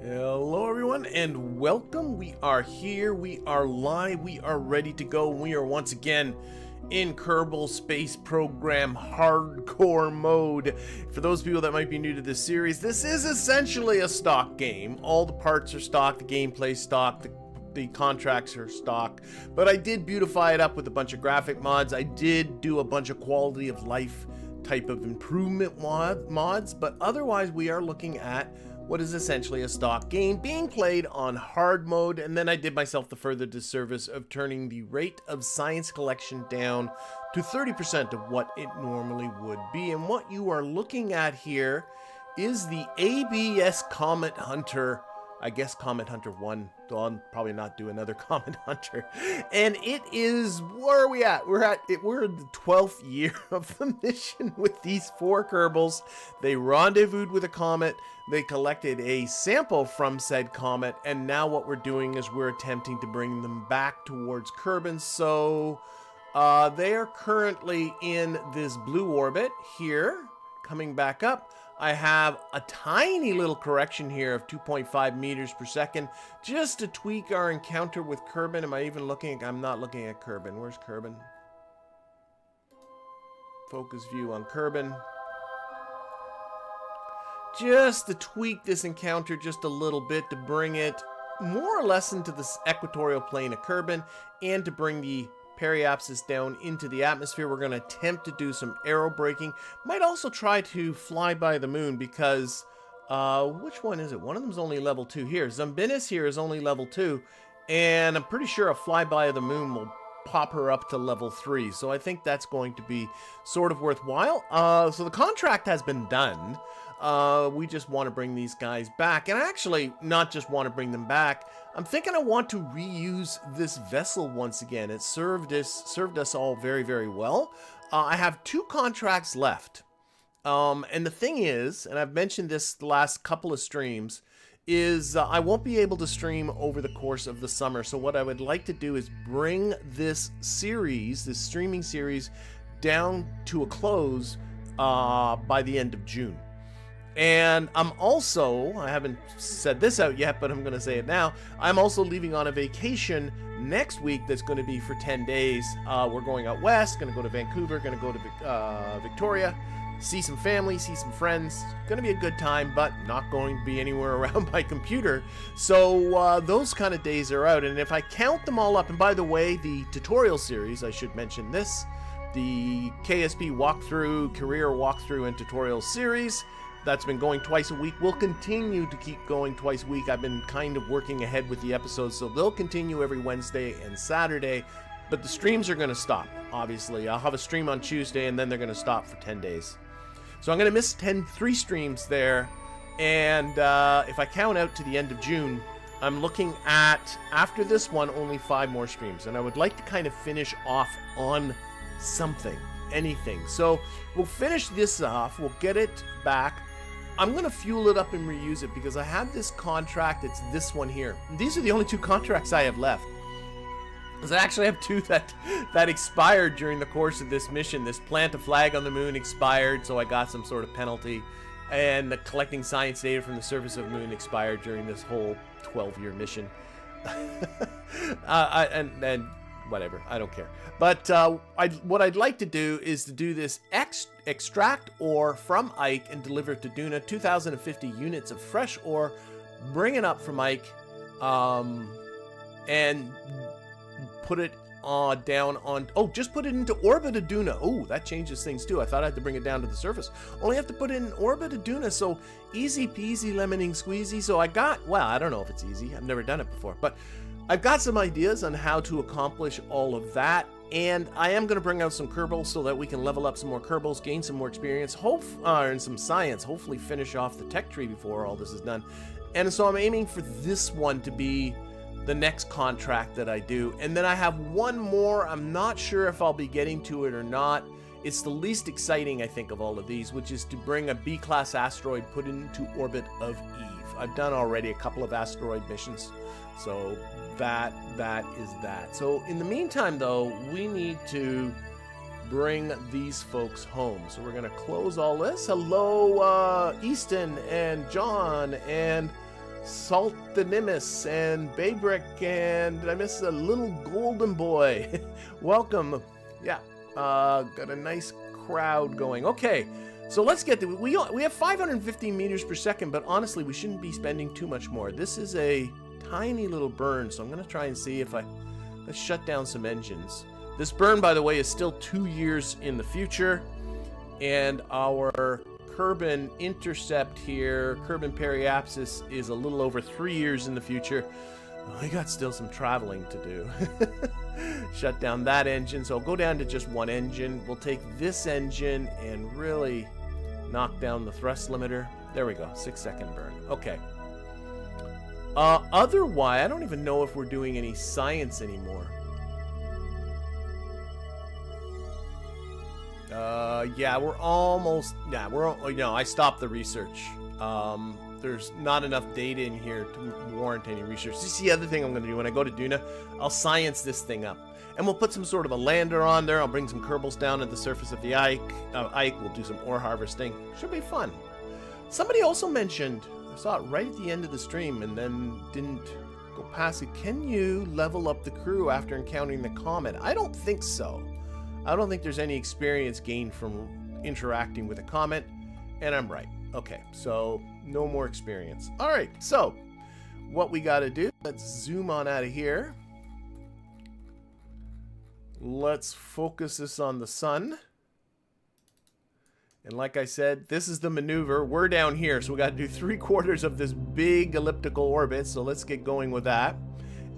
Hello everyone and welcome. We are here, we are live, we are ready to go. We are once again in Kerbal Space Program Hardcore mode. For those people that might be new to this series, this is essentially a stock game. All the parts are stock, the gameplay stock, the contracts are stock, but I did beautify it up with a bunch of graphic mods. I did do a bunch of quality of life type of improvement mods, but otherwise we are looking at what is essentially a stock game being played on hard mode. And then I did myself the further disservice of turning the rate of science collection down to 30% of what it normally would be. And what you are looking at here is the ABS Comet Hunter. I guess Comet Hunter 1, though I'll probably not do another Comet Hunter. And it is, where are we at? We're in the 12th year of the mission with these four Kerbals. They rendezvoused with a comet, they collected a sample from said comet, and now what we're doing is we're attempting to bring them back towards Kerbin. So they are currently in this blue orbit here, coming back up. I have a tiny little correction here of 2.5 meters per second just to tweak our encounter with Kerbin. Am I even looking? I'm not looking at Kerbin. Where's Kerbin? Focus view on Kerbin. Just to tweak this encounter just a little bit to bring it more or less into this equatorial plane of Kerbin and to bring the periapsis down into the atmosphere. We're going to attempt to do some aerobraking. Might also try to fly by the moon because which one is it? One of them is only level 2 here. Zumbinis here is only level 2, and I'm pretty sure a flyby of the moon will pop her up to level 3. So I think that's going to be sort of worthwhile. So the contract has been done. We just want to bring these guys back, and I actually not just want to bring them back. I'm thinking I want to reuse this vessel once again. It served us all very, very well. I have 2 contracts left, and the thing is, and I've mentioned this the last couple of streams, is I won't be able to stream over the course of the summer. So what I would like to do is bring this series, this streaming series, down to a close by the end of June. And I'm also, I haven't said this out yet, but I'm going to say it now, I'm also leaving on a vacation next week that's going to be for 10 days. We're going out west, going to go to Vancouver, going to go to Victoria, see some family, see some friends. Going to be a good time, but not going to be anywhere around my computer. So those kind of days are out. And if I count them all up, and by the way, the tutorial series, I should mention this, the KSP walkthrough, career walkthrough and tutorial series, that's been going twice a week. We'll continue to keep going twice a week. I've been kind of working ahead with the episodes, so they'll continue every Wednesday and Saturday, but the streams are going to stop, obviously. I'll have a stream on Tuesday, and then they're going to stop for 10 days. So I'm going to miss 3 streams there, and if I count out to the end of June, I'm looking at, after this one, only 5 more streams, and I would like to kind of finish off on something, anything. So we'll finish this off, we'll get it back. I'm going to fuel it up and reuse it because I have this contract. It's this one here. These are the only 2 contracts I have left. Because I actually have 2 that expired during the course of this mission. This plant a flag on the moon expired, so I got some sort of penalty. And the collecting science data from the surface of the moon expired during this whole 12-year mission. And whatever, I don't care. But what I'd like to do is to do this extract ore from Ike and deliver it to Duna, 2,050 units of fresh ore, bring it up from Ike, and put it down on, just put it into orbit of Duna. Oh, that changes things too. I thought I had to bring it down to the surface. Only have to put it in orbit of Duna, so easy peasy lemoning squeezy. So I got, well, I don't know if it's easy. I've never done it before, but I've got some ideas on how to accomplish all of that, and I am going to bring out some Kerbals so that we can level up some more Kerbals, gain some more experience, and some science, hopefully finish off the tech tree before all this is done. And so I'm aiming for this one to be the next contract that I do. And then I have one more. I'm not sure if I'll be getting to it or not. It's the least exciting, I think, of all of these, which is to bring a B-class asteroid put into orbit of Eve. I've done already a couple of asteroid missions, so that is that. So in the meantime, though, we need to bring these folks home. So we're going to close all this. Hello, Easton and John and Saltinimus and Baybrick, and did I miss a little golden boy? Welcome. Yeah, got a nice crowd going. Okay, so let's get to we have 515 meters per second, but honestly, we shouldn't be spending too much more. This is a tiny little burn, so I'm going to try and see if let's shut down some engines. This burn, by the way, is still 2 years in the future, and our Kerbin intercept here, Kerbin periapsis, is a little over 3 years in the future. We got still some traveling to do. Shut down that engine, so I'll go down to just one engine. We'll take this engine and really knock down the thrust limiter. There we go, 6-second burn. Okay. Otherwise, I don't even know if we're doing any science anymore. Yeah, we're almost, yeah, I stopped the research. There's not enough data in here to warrant any research. This is the other thing I'm going to do when I go to Duna. I'll science this thing up. And we'll put some sort of a lander on there. I'll bring some Kerbals down at the surface of the Ike. We'll do some ore harvesting. Should be fun. Somebody also mentioned, I saw it right at the end of the stream and then didn't go past it. Can you level up the crew after encountering the comet? I don't think so. I don't think there's any experience gained from interacting with a comet. And I'm right. Okay, so no more experience. All right, so what we got to do, let's zoom on out of here. Let's focus this on the sun. And like I said, this is the maneuver. We're down here, so we got to do 3/4 of this big elliptical orbit. So let's get going with that.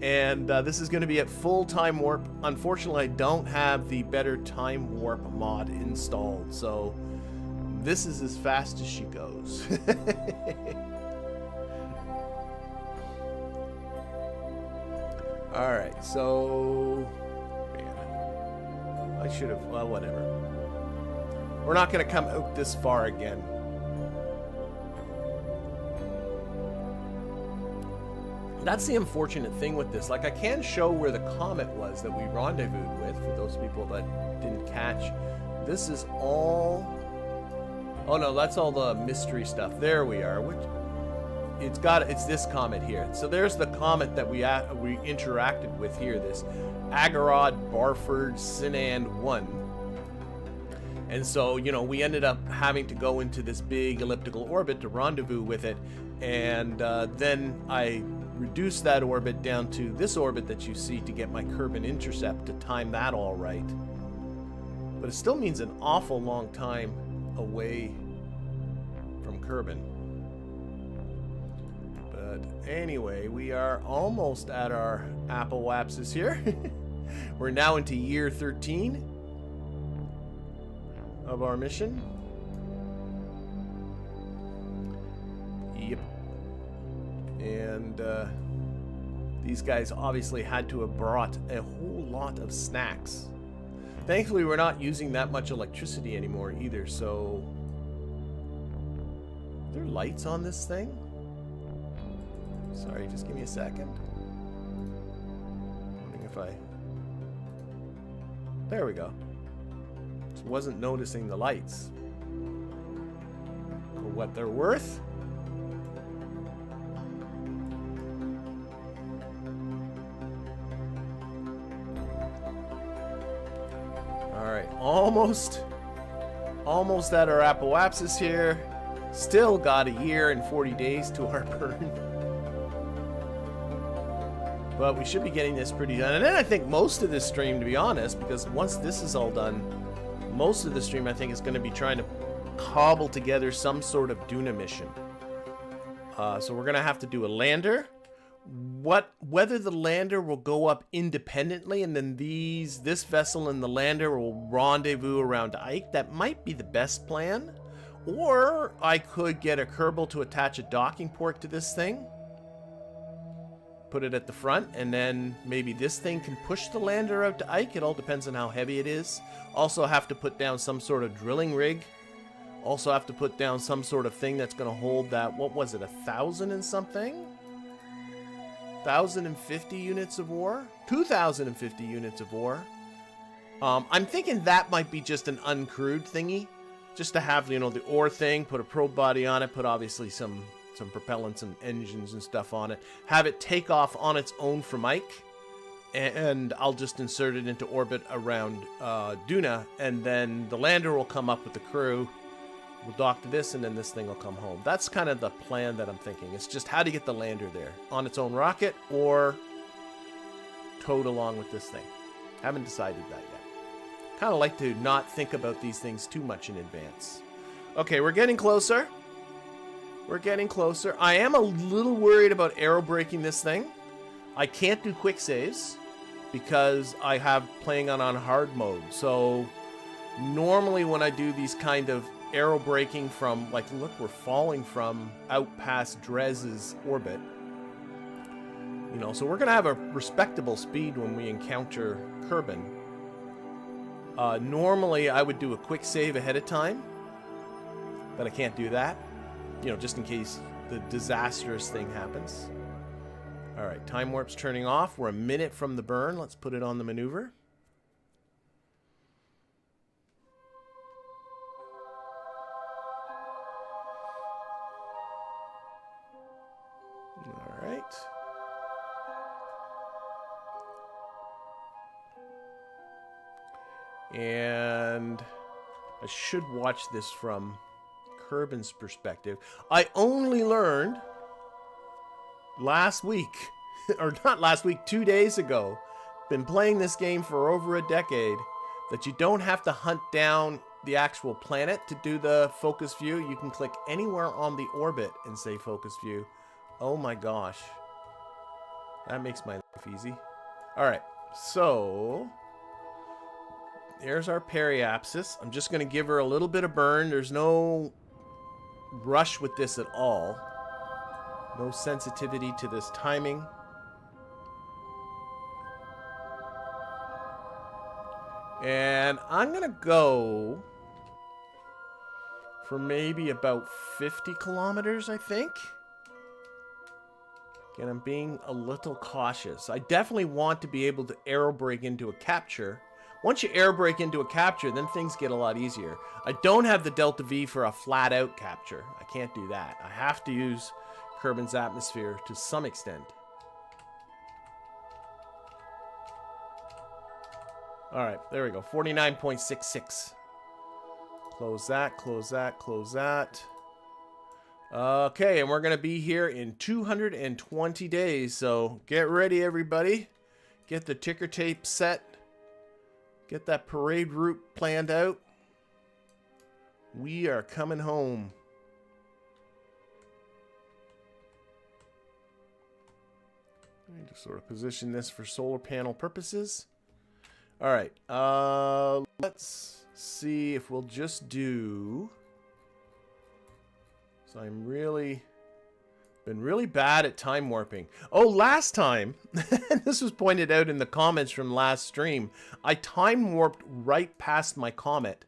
And this is going to be at full time warp. Unfortunately, I don't have the better time warp mod installed, so this is as fast as she goes. All right, so I should have, well, whatever. We're not going to come out this far again. That's the unfortunate thing with this. Like, I can show where the comet was that we rendezvoused with, for those people that didn't catch. This is all... Oh no, that's all the mystery stuff. There we are. It's this comet here. So there's the comet that we interacted with here, this Agorod-Barford Sinan 1. And so, you know, we ended up having to go into this big elliptical orbit to rendezvous with it. And then I reduced that orbit down to this orbit that you see to get my Kerbin intercept to time that all right. But it still means an awful long time away from Kerbin. But anyway, we are almost at our apoapsis here. We're now into year 13 of our mission. Yep. And these guys obviously had to have brought a whole lot of snacks. Thankfully, we're not using that much electricity anymore either, so... Are there lights on this thing? Sorry, just give me a second. Wondering if I... There we go. Just wasn't noticing the lights. For what they're worth. Alright, almost at our apoapsis here. Still got a year and 40 days to our burn. But we should be getting this pretty done. And then I think most of this stream, to be honest, because once this is all done, most of the stream I think is going to be trying to cobble together some sort of Duna mission. So we're going to have to do a lander. Whether the lander will go up independently and then this vessel and the lander will rendezvous around Ike, that might be the best plan. Or I could get a Kerbal to attach a docking port to this thing, put it at the front, and then maybe this thing can push the lander out to Ike. It all depends on how heavy it is. Also have to put down some sort of drilling rig. Also have to put down some sort of thing that's going to hold that, what was it, 1,000 and something? 1,050 units of ore? 2,050 units of ore. I'm thinking that might be just an uncrewed thingy. Just to have, you know, the ore thing, put a probe body on it, put obviously some some propellants and engines and stuff on it. Have it take off on its own from Ike, and I'll just insert it into orbit around Duna, and then the lander will come up with the crew. We'll dock to this, and then this thing will come home. That's kind of the plan that I'm thinking. It's just how to get the lander there. On its own rocket, or towed along with this thing. Haven't decided that yet. Kind of like to not think about these things too much in advance. Okay, we're getting closer. We're getting closer. I am a little worried about aerobraking this thing. I can't do quick saves because I have playing on hard mode. So normally when I do these kind of aerobraking from, like, look, we're falling from out past Drez's orbit. You know, so we're going to have a respectable speed when we encounter Kerbin. Normally I would do a quick save ahead of time, but I can't do that. You know, just in case the disastrous thing happens. Alright, time warp's turning off. We're a minute from the burn. Let's put it on the maneuver. Alright. And I should watch this from Kerbin's perspective. I only learned last week, or not last week, 2 days ago, been playing this game for over a decade, that you don't have to hunt down the actual planet to do the focus view. You can click anywhere on the orbit and say focus view. Oh my gosh. That makes my life easy. Alright, so there's our periapsis. I'm just going to give her a little bit of burn. There's no rush with this at all. No sensitivity to this timing. And I'm going to go for maybe about 50 kilometers, I think. Again, I'm being a little cautious. I definitely want to be able to aerobrake into a capture. Once you airbrake into a capture, then things get a lot easier. I don't have the Delta V for a flat-out capture. I can't do that. I have to use Kerbin's atmosphere to some extent. Alright, there we go. 49.66. Close that, close that, close that. Okay, and we're going to be here in 220 days. So get ready, everybody. Get the ticker tape set. Get that parade route planned out. We are coming home. Let me just sort of position this for solar panel purposes. All right, let's see if we'll just do... So I'm been really bad at time warping. Oh, last time, this was pointed out in the comments from last stream, I time warped right past my comet.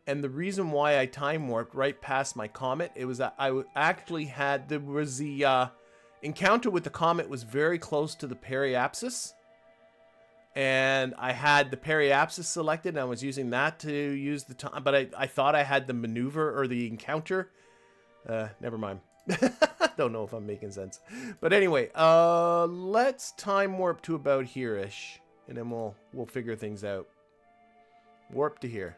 And the reason why I time warped right past my comet, it was that I actually had, there was the encounter with the comet was very close to the periapsis. And I had the periapsis selected, and I was using that to use the time, but I thought I had the maneuver or the encounter. Never mind. Don't know if I'm making sense. But anyway, let's time warp to about here-ish, and then we'll figure things out. Warp to here.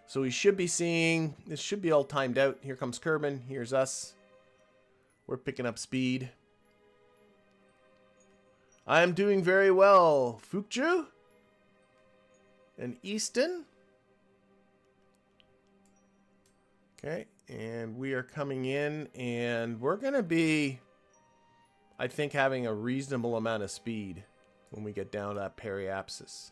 So we should be seeing, this should be all timed out. Here comes Kerbin, here's us. We're picking up speed. I am doing very well. Fukju and Easton. Okay, and we are coming in, and we're going to be, I think, having a reasonable amount of speed when we get down to that periapsis.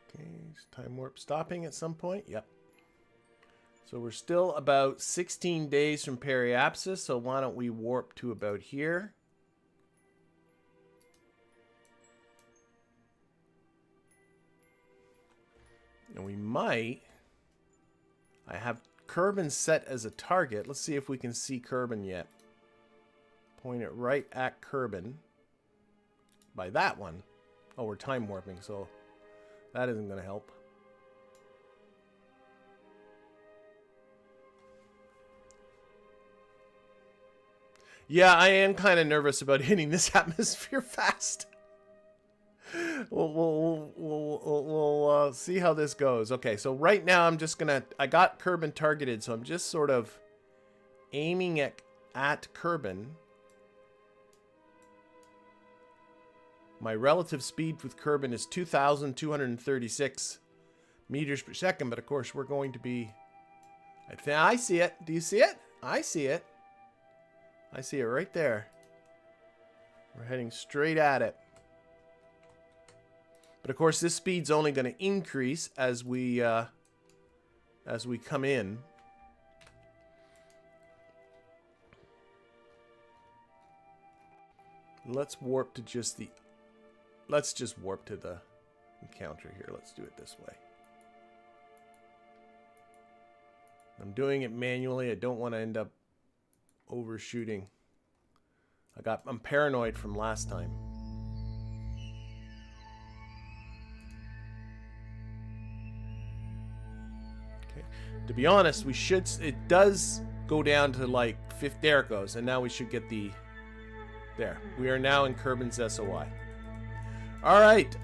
Okay, is time warp stopping at some point? Yep. So we're still about 16 days from periapsis, so why don't we warp to about here? And we might... I have Kerbin set as a target. Let's see if we can see Kerbin yet. Point it right at Kerbin. By that one. Oh, we're time warping, so that isn't going to help. Yeah, I am kind of nervous about hitting this atmosphere fast. We'll see how this goes. Okay, so right now I'm just gonna... I got Kerbin targeted, so I'm just sort of aiming at Kerbin. My relative speed with Kerbin is 2,236 meters per second, but of course we're going to be... I see it. Do you see it? I see it. I see it right there. We're heading straight at it. But of course, this speed's only going to increase as we come in. Let's warp to just the... Let's just warp to the encounter here. Let's do it this way. I'm doing it manually. I don't want to end up overshooting. I'm paranoid from last time. Okay. To be honest, we should... It does go down to like 50... There it goes. And now we should get the... There. We are now in Kerbin's SOI. Alright,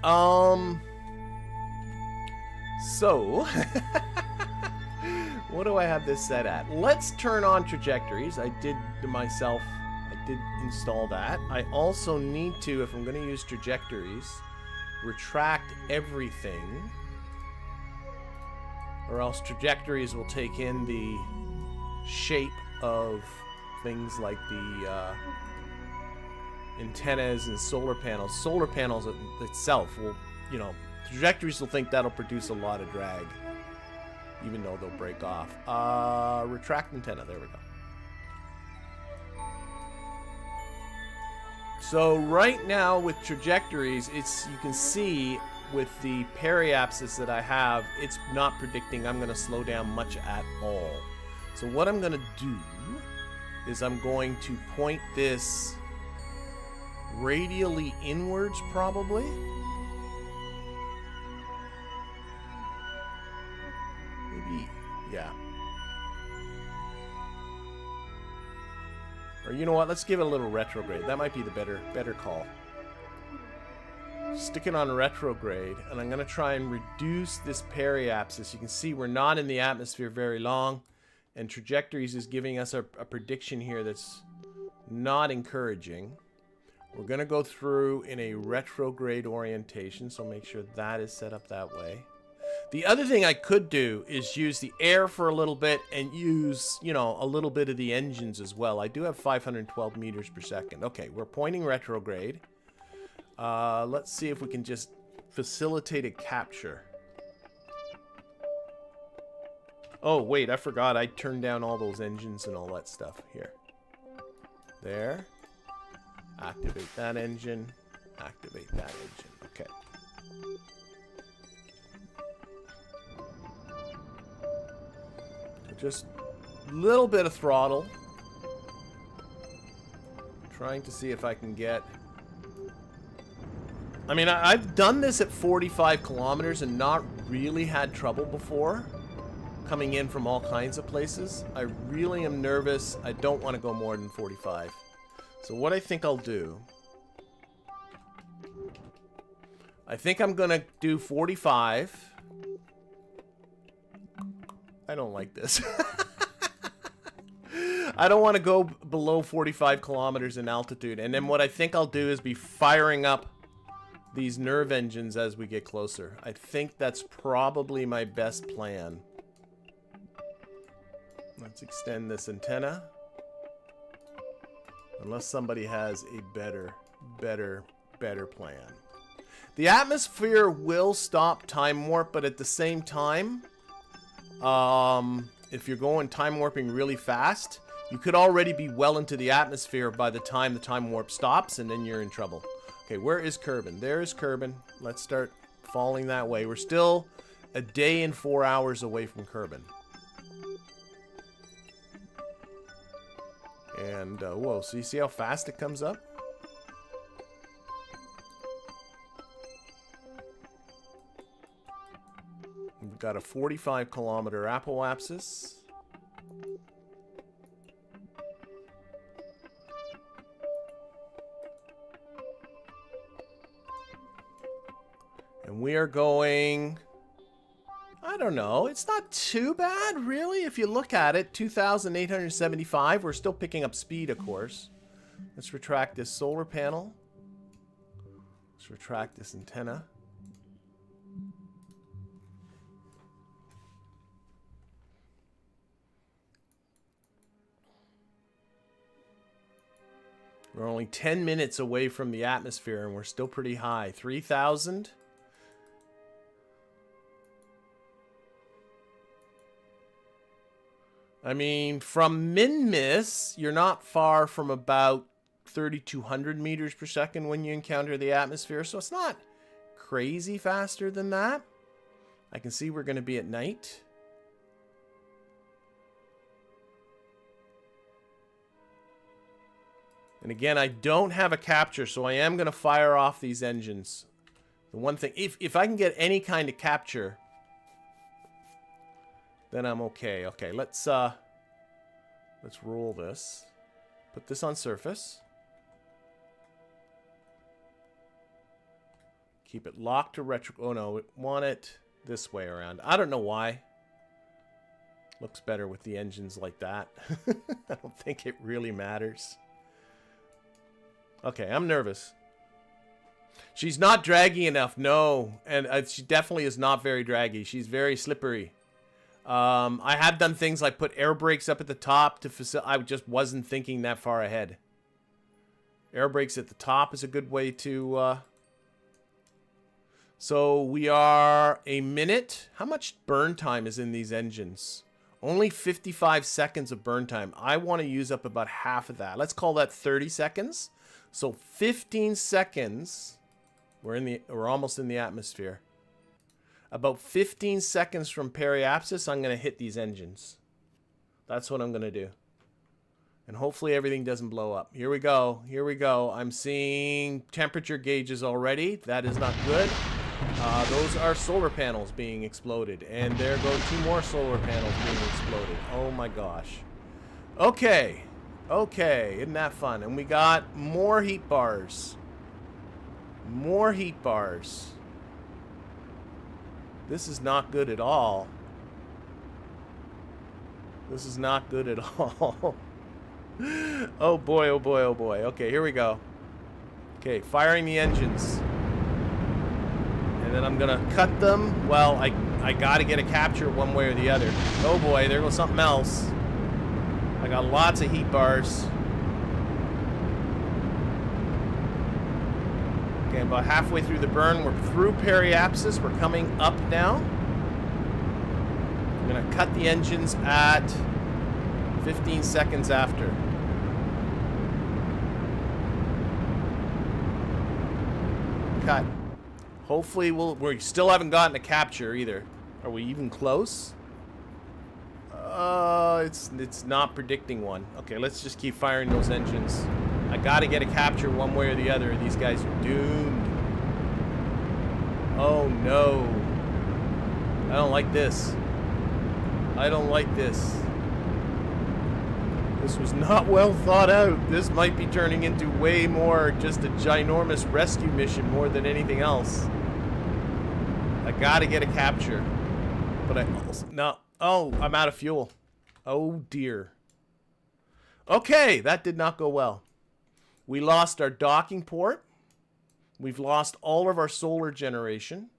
so, what do I have this set at? Let's turn on trajectories. I did install that. I also need to, if I'm going to use trajectories, retract everything, or else trajectories will take in the shape of things like the, antennas and solar panels. Solar panels itself will, you know, trajectories will think that'll produce a lot of drag, even though they'll break off. Retract antenna. There we go. So right now with trajectories, you can see with the periapsis that I have, it's not predicting I'm going to slow down much at all. So what I'm going to do is I'm going to point this radially inwards, probably. Maybe, yeah. Or you know what? Let's give it a little retrograde. That might be the better call. Stick it on retrograde, and I'm going to try and reduce this periapsis. You can see we're not in the atmosphere very long, and trajectories is giving us a prediction here that's not encouraging. We're going to go through in a retrograde orientation, so make sure that is set up that way. The other thing I could do is use the air for a little bit and use, you know, a little bit of the engines as well. I do have 512 meters per second. Okay, we're pointing retrograde. Let's see if we can just facilitate a capture. Oh, wait, I forgot. I turned down all those engines and all that stuff. Here. There. Activate that engine. Activate that engine. Okay. Just a little bit of throttle. Trying to see if I can get... I mean, I've done this at 45 kilometers and not really had trouble before. Coming in from all kinds of places. I really am nervous. I don't want to go more than 45. So what I think I'll do... I think I'm going to do 45. I don't like this. I don't want to go below 45 kilometers in altitude. And then what I think I'll do is be firing up these nerve engines as we get closer. I think that's probably my best plan. Let's extend this antenna. Unless somebody has a better plan. The atmosphere will stop time warp, but at the same time, if you're going time warping really fast, you could already be well into the atmosphere by the time the time warp stops, and then you're in trouble. Okay, where is Kerbin? There is Kerbin. Let's start falling that way. We're still a day and 4 hours away from Kerbin. And, whoa, so you see how fast it comes up? We've got a 45-kilometer apoapsis. And we are going, I don't know, it's not too bad, really, if you look at it. 2,875. We're still picking up speed, of course. Let's retract this solar panel. Let's retract this antenna. We're only 10 minutes away from the atmosphere, and we're still pretty high. 3,000. I mean, from min-miss, you're not far from about 3,200 meters per second when you encounter the atmosphere, so it's not crazy faster than that. I can see we're going to be at night. And again, I don't have a capture, so I am going to fire off these engines. The one thing, if I can get any kind of capture, then I'm okay. Okay, let's roll this. Put this on surface. Keep it locked to retro. Oh no, we want it this way around. I don't know why. Looks better with the engines like that. I don't think it really matters. Okay, I'm nervous. She's not draggy enough, no. And she definitely is not very draggy. She's very slippery. I have done things like put air brakes up at the top to facilitate. I just wasn't thinking that far ahead. Air brakes at the top is a good way to... So we are a minute. How much burn time is in these engines? Only 55 seconds of burn time. I want to use up about half of that. Let's call that 30 seconds. So 15 seconds. We're almost in the atmosphere. About 15 seconds from periapsis, I'm going to hit these engines. That's what I'm going to do. And hopefully everything doesn't blow up. Here we go. Here we go. I'm seeing temperature gauges already. That is not good. Those are solar panels being exploded. And there go 2 more solar panels being exploded. Oh my gosh. Okay. Okay. Isn't that fun? And we got more heat bars. More heat bars. This is not good at all. This is not good at all. Oh boy, oh boy, oh boy. Okay, here we go. Okay, firing the engines. And then I'm gonna cut them. Well, I gotta get a capture one way or the other. Oh boy, there goes something else. I got lots of heat bars. Okay, about halfway through the burn. We're through periapsis. We're coming up now. I'm going to cut the engines at 15 seconds after. Cut. Hopefully we still haven't gotten a capture either. Are we even close? It's not predicting one. Okay, let's just keep firing those engines. I gotta get a capture one way or the other. These guys are doomed. Oh no. I don't like this. I don't like this. This was not well thought out. This might be turning into way more just a ginormous rescue mission more than anything else. I gotta get a capture. But I also... No. Oh, I'm out of fuel. Oh dear. Okay, that did not go well. We lost our docking port. We've lost all of our solar generation.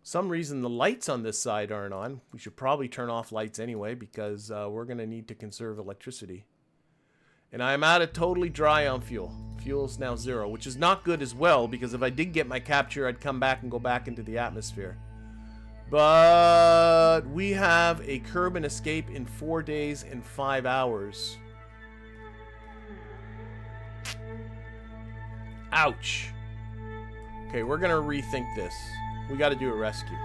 Some reason the lights on this side aren't on. We should probably turn off lights anyway because we're going to need to conserve electricity. And I'm out of totally dry on fuel. Fuel's now 0, which is not good as well because if I did get my capture, I'd come back and go back into the atmosphere. But we have a Kerbin escape in 4 days and 5 hours. Ouch. Okay, we're going to rethink this. We got to do a rescue.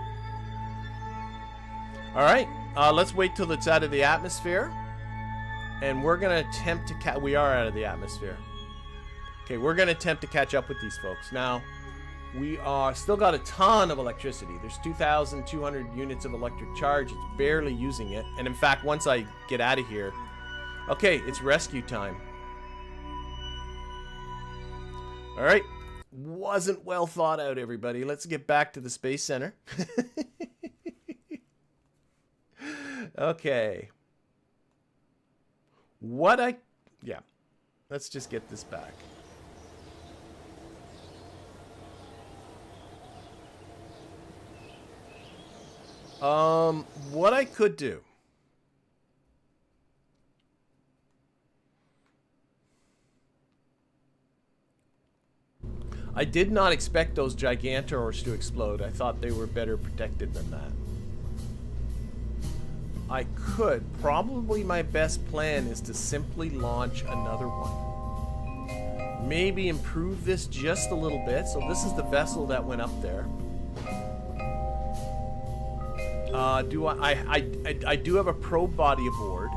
All right, let's wait till it's out of the atmosphere. And we're going to attempt to we are out of the atmosphere. Okay, we're going to attempt to catch up with these folks. Now, we are still got a ton of electricity. There's 2,200 units of electric charge. It's barely using it. And in fact, once I get out of here... Okay, it's rescue time. Alright. Wasn't well thought out, everybody. Let's get back to the Space Center. Okay. Yeah. Let's just get this back. What I could do. I did not expect those Gigantors to explode. I thought they were better protected than that. I could. Probably my best plan is to simply launch another one. Maybe improve this just a little bit. So this is the vessel that went up there. I do have a probe body aboard.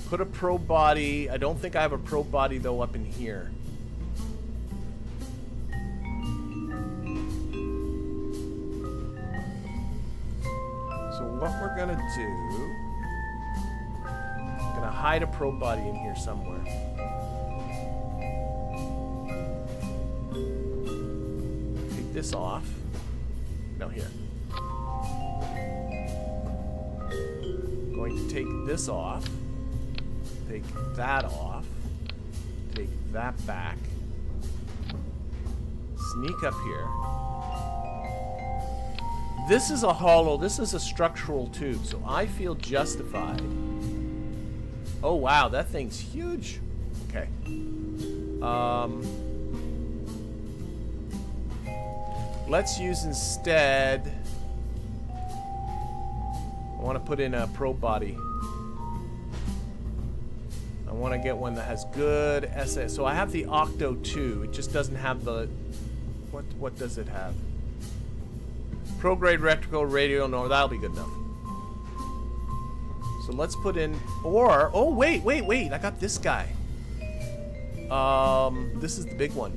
Put a probe body. I don't think I have a probe body though up in here. So what we're gonna do, I'm gonna hide a probe body in here somewhere. Take this off. No, here. Going to take this off. Take that off. Take that back. Sneak up here. This is a hollow, this is a structural tube, so I feel justified. Oh wow, that thing's huge. Okay. Let's use instead... I want to put in a probe body. I want to get one that has good SAS. So I have the Octo 2. It just doesn't have the... What does it have? Pro-grade electrical radio. No, that'll be good enough. So let's put in... Or... Oh, wait. I got this guy. This is the big one.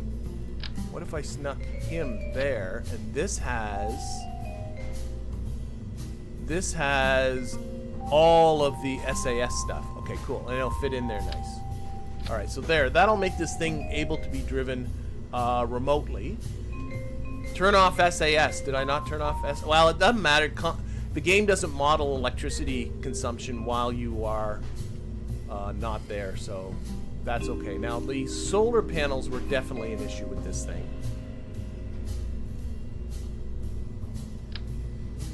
What if I snuck him there? And this has... This has all of the SAS stuff. Okay, cool. And it'll fit in there nice. Alright, so there. That'll make this thing able to be driven remotely. Turn off SAS. Did I not turn off SAS? Well, it doesn't matter. The game doesn't model electricity consumption while you are not there, so that's okay. Now, the solar panels were definitely an issue with this thing.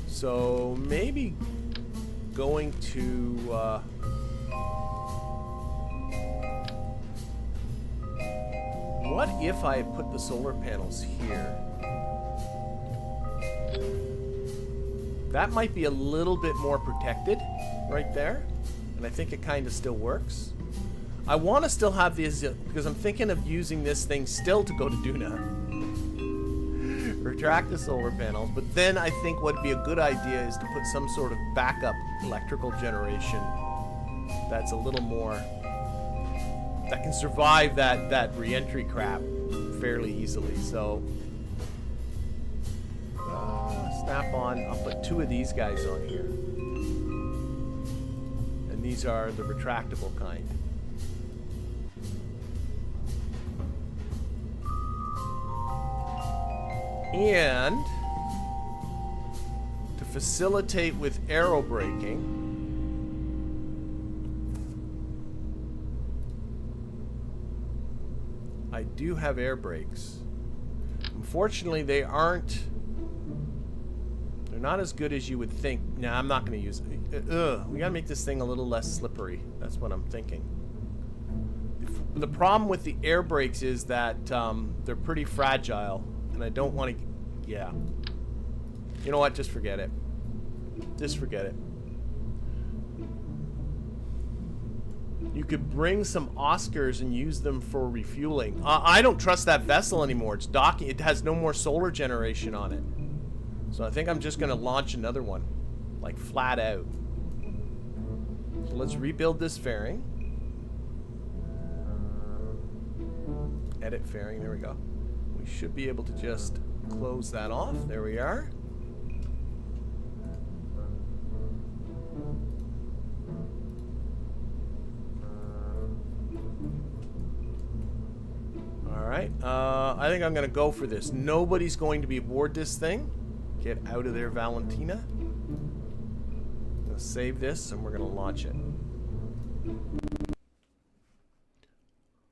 So maybe going to what if I put the solar panels here? That might be a little bit more protected right there, and I think it kind of still works. I want to still have these because I'm thinking of using this thing still to go to Duna. Retract the solar panels, but then I think what would be a good idea is to put some sort of backup electrical generation that's a little more that can survive that reentry crap fairly easily. So snap on. I'll put 2 of these guys on here, and these are the retractable kind. And to facilitate with aerobraking, I do have air brakes. Unfortunately, they're not as good as you would think. Nah, I'm not going to use it. We got to make this thing a little less slippery. That's what I'm thinking. The problem with the air brakes is that they're pretty fragile. And I don't want to... Yeah. You know what? Just forget it. Just forget it. You could bring some Oscars and use them for refueling. I don't trust that vessel anymore. It's docking. It has no more solar generation on it. So I think I'm just going to launch another one. Like, flat out. So let's rebuild this fairing. Edit fairing, there we go. We should be able to just close that off. There we are. Alright, I think I'm going to go for this. Nobody's going to be aboard this thing. Get out of there, Valentina. I'm going to save this and we're going to launch it.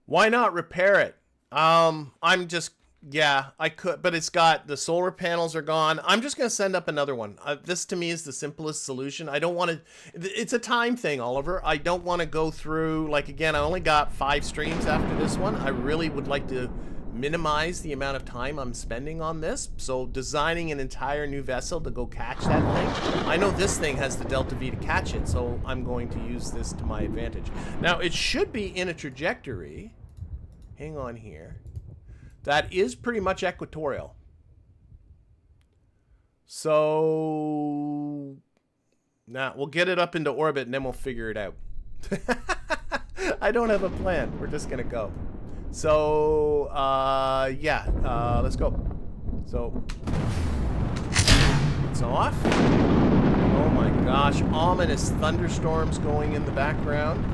Why not repair it? I'm just... Yeah, I could, but it's got, the solar panels are gone. I'm just going to send up another one. This to me is the simplest solution. I don't want to, it's a time thing, Oliver. I don't want to go through, like, again, I only got 5 streams after this one. I really would like to minimize the amount of time I'm spending on this. So designing an entire new vessel to go catch that thing. I know this thing has the Delta V to catch it, so I'm going to use this to my advantage. Now, it should be in a trajectory. Hang on here. That is pretty much equatorial. So, nah, we'll get it up into orbit and then we'll figure it out. I don't have a plan. We're just gonna go. So, yeah, let's go. So, it's off. Oh my gosh, ominous thunderstorms going in the background.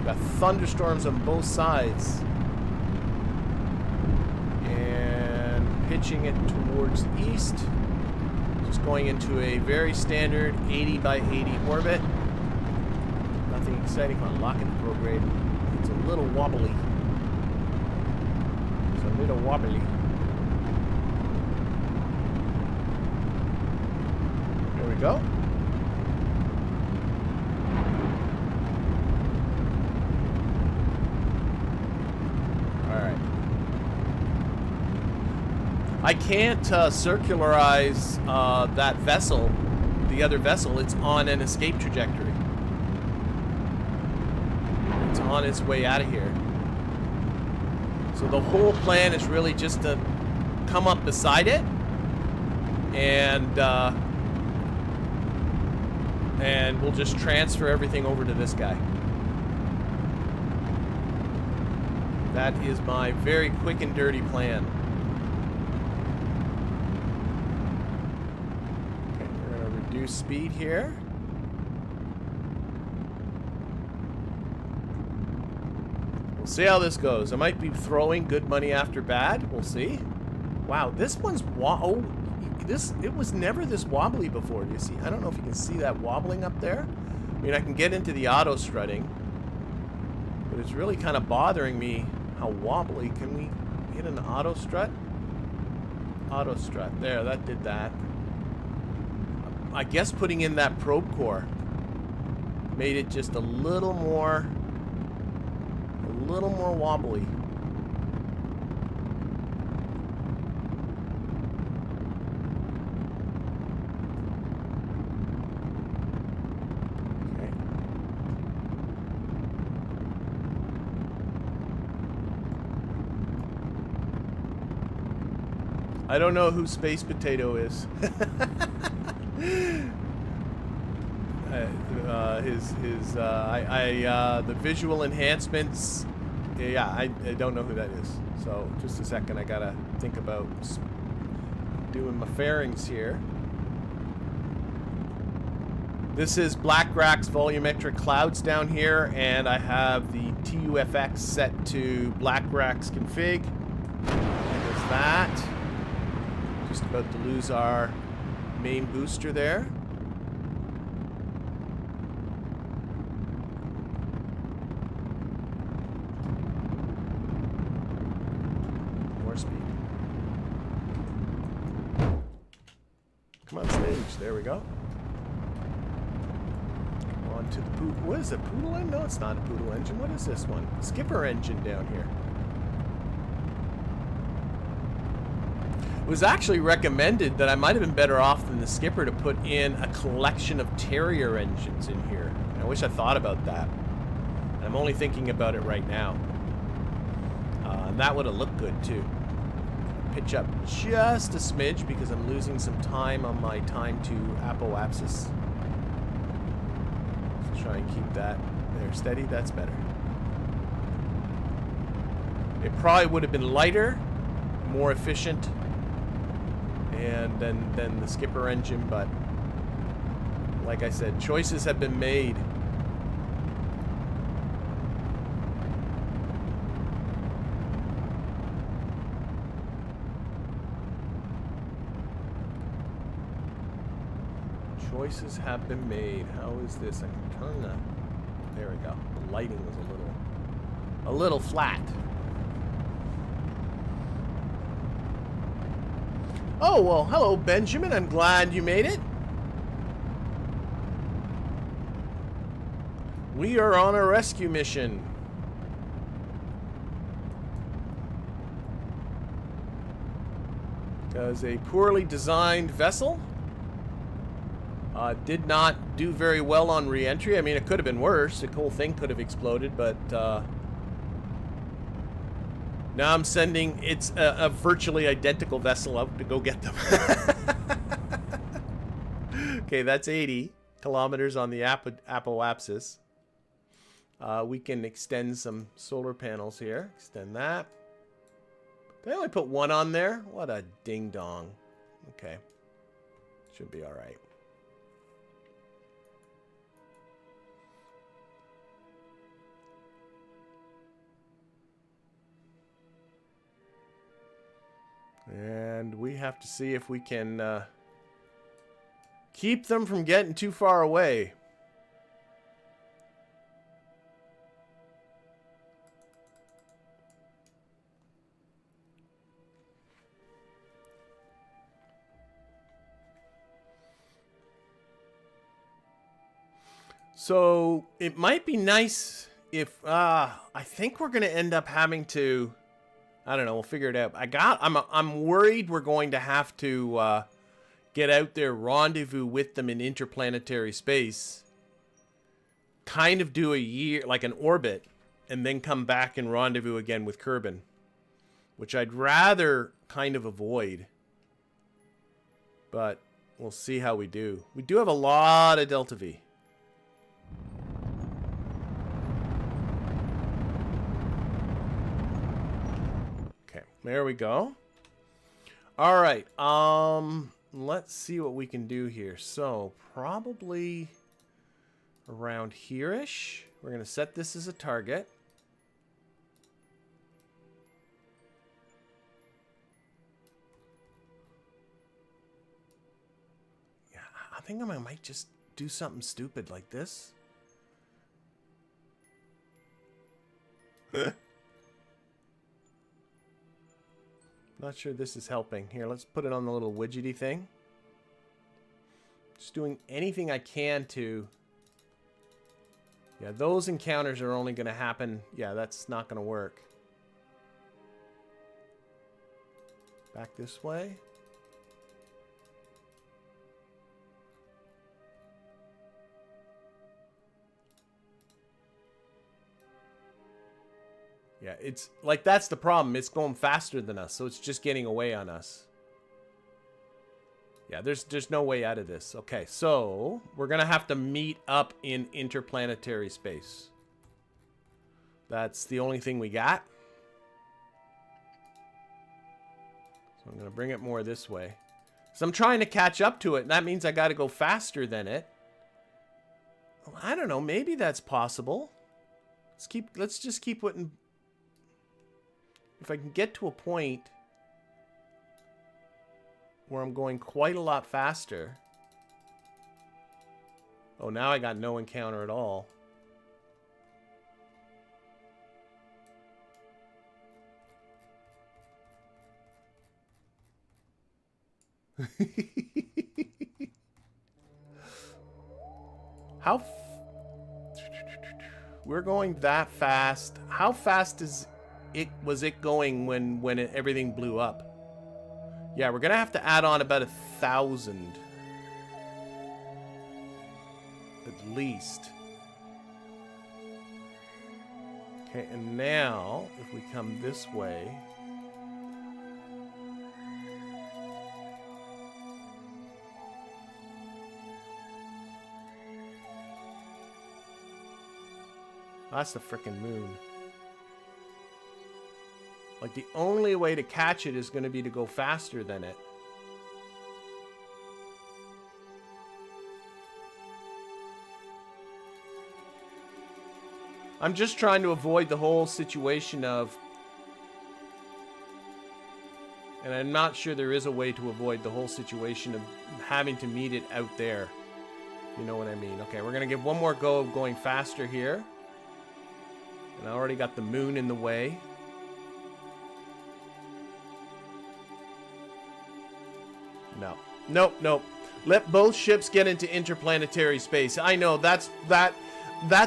Got thunderstorms on both sides. Pitching it towards the east. Just going into a very standard 80 by 80 orbit. Nothing exciting on locking prograde. It's a little wobbly. It's a little wobbly. There we go. I can't circularize that vessel, the other vessel. It's on an escape trajectory. It's on its way out of here. So the whole plan is really just to come up beside it and we'll just transfer everything over to this guy. That is my very quick and dirty plan. Speed here. We'll see how this goes. I might be throwing good money after bad. We'll see. Wow, this one's it was never this wobbly before. Do you see? I don't know if you can see that wobbling up there. I mean, I can get into the auto strutting, but it's really kind of bothering me how wobbly. Can we hit an auto strut? Auto strut. There, that did that. I guess putting in that probe core made it just a little more wobbly. Okay. I don't know who Space Potato is. The visual enhancements, yeah, I don't know who that is. So just a second, I gotta think about doing my fairings here. This is BlackRack's volumetric clouds down here, and I have the TUFX set to BlackRack's config. There's that. Just about to lose our main booster there. More speed. Come on stage. There we go. On to the poodle. What is it? Poodle engine? No, it's not a poodle engine. What is this one? Skipper engine down here. It was actually recommended that I might have been better off than the skipper to put in a collection of Terrier engines in here. And I wish I thought about that. And I'm only thinking about it right now. And that would have looked good too. Pitch up just a smidge because I'm losing some time on my time to apoapsis. Try and keep that there steady. That's better. It probably would have been lighter, more efficient, and then the skipper engine, but like I said, choices have been made. Choices have been made. How is this? I can turn the... There we go. The lighting was a little flat. Oh, well, hello, Benjamin. I'm glad you made it. We are on a rescue mission. Because a poorly designed vessel did not do very well on reentry. I mean, it could have been worse. The whole thing could have exploded, but now I'm sending it's a virtually identical vessel out to go get them. Okay, that's 80 kilometers on the apoapsis. We can extend some solar panels here. Extend that. Did I only put one on there? What a ding-dong. Okay. Should be all right. And we have to see if we can keep them from getting too far away. So it might be nice if I think we're going to end up having to, I don't know, we'll figure it out. I'm worried we're going to have to get out there, rendezvous with them in interplanetary space, kind of do a year, like an orbit, and then come back and rendezvous again with Kerbin, which I'd rather kind of avoid. But we'll see how we do. We do have a lot of Delta V. There we go. All right. Let's see what we can do here. So probably around here-ish. We're going to set this as a target. Yeah, I think I might just do something stupid like this. Not sure this is helping. Here, let's put it on the little widgety thing. Just doing anything I can to... Yeah, those encounters are only going to happen... Yeah, that's not going to work. Back this way. Yeah, it's like that's the problem. It's going faster than us, so it's just getting away on us. Yeah, there's no way out of this. Okay, so we're going to have to meet up in interplanetary space. That's the only thing we got. So I'm going to bring it more this way. So I'm trying to catch up to it, and that means I got to go faster than it. Well, I don't know, maybe that's possible. Let's just keep putting... If I can get to a point where I'm going quite a lot faster. Oh, now I got no encounter at all. We're going that fast. How fast was it going when everything blew up? Yeah, we're gonna have to add on about 1,000 at least. Okay, and now if we come this way, That's the frickin' moon. Like, the only way to catch it is going to be to go faster than it. I'm just trying to avoid the whole situation of... And I'm not sure there is a way to avoid the whole situation of having to meet it out there. You know what I mean? Okay, we're going to give one more go of going faster here. And I already got the moon in the way. No. Nope, nope. Let both ships get into interplanetary space. I know, that's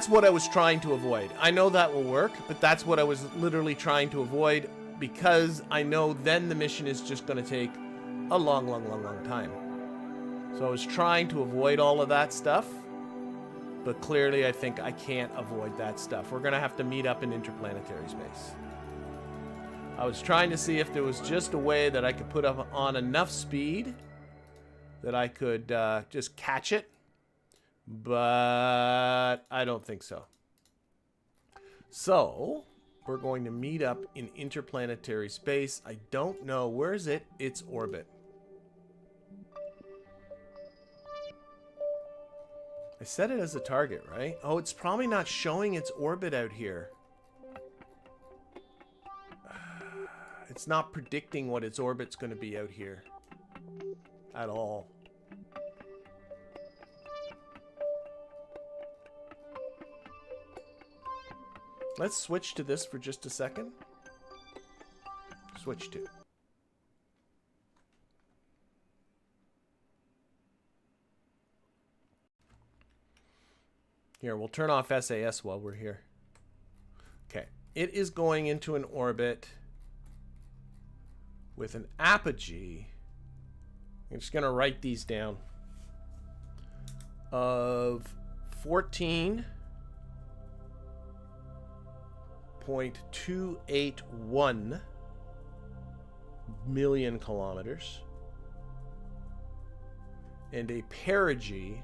what I was trying to avoid. I know that will work, but that's what I was literally trying to avoid, because I know then the mission is just going to take a long, long, long, long time. So I was trying to avoid all of that stuff, but clearly I think I can't avoid that stuff. We're going to have to meet up in interplanetary space. I was trying to see if there was just a way that I could put up on enough speed that I could just catch it, but I don't think so. So we're going to meet up in interplanetary space. I don't know. Where is it? Its orbit. I set it as a target, right? Oh, it's probably not showing its orbit out here. It's not predicting what its orbit's going to be out here at all. Let's switch to this for just a second. Switch to. Here, we'll turn off SAS while we're here. Okay, it is going into an orbit with an apogee. I'm just going to write these down. Of 14.281 million kilometers. And a perigee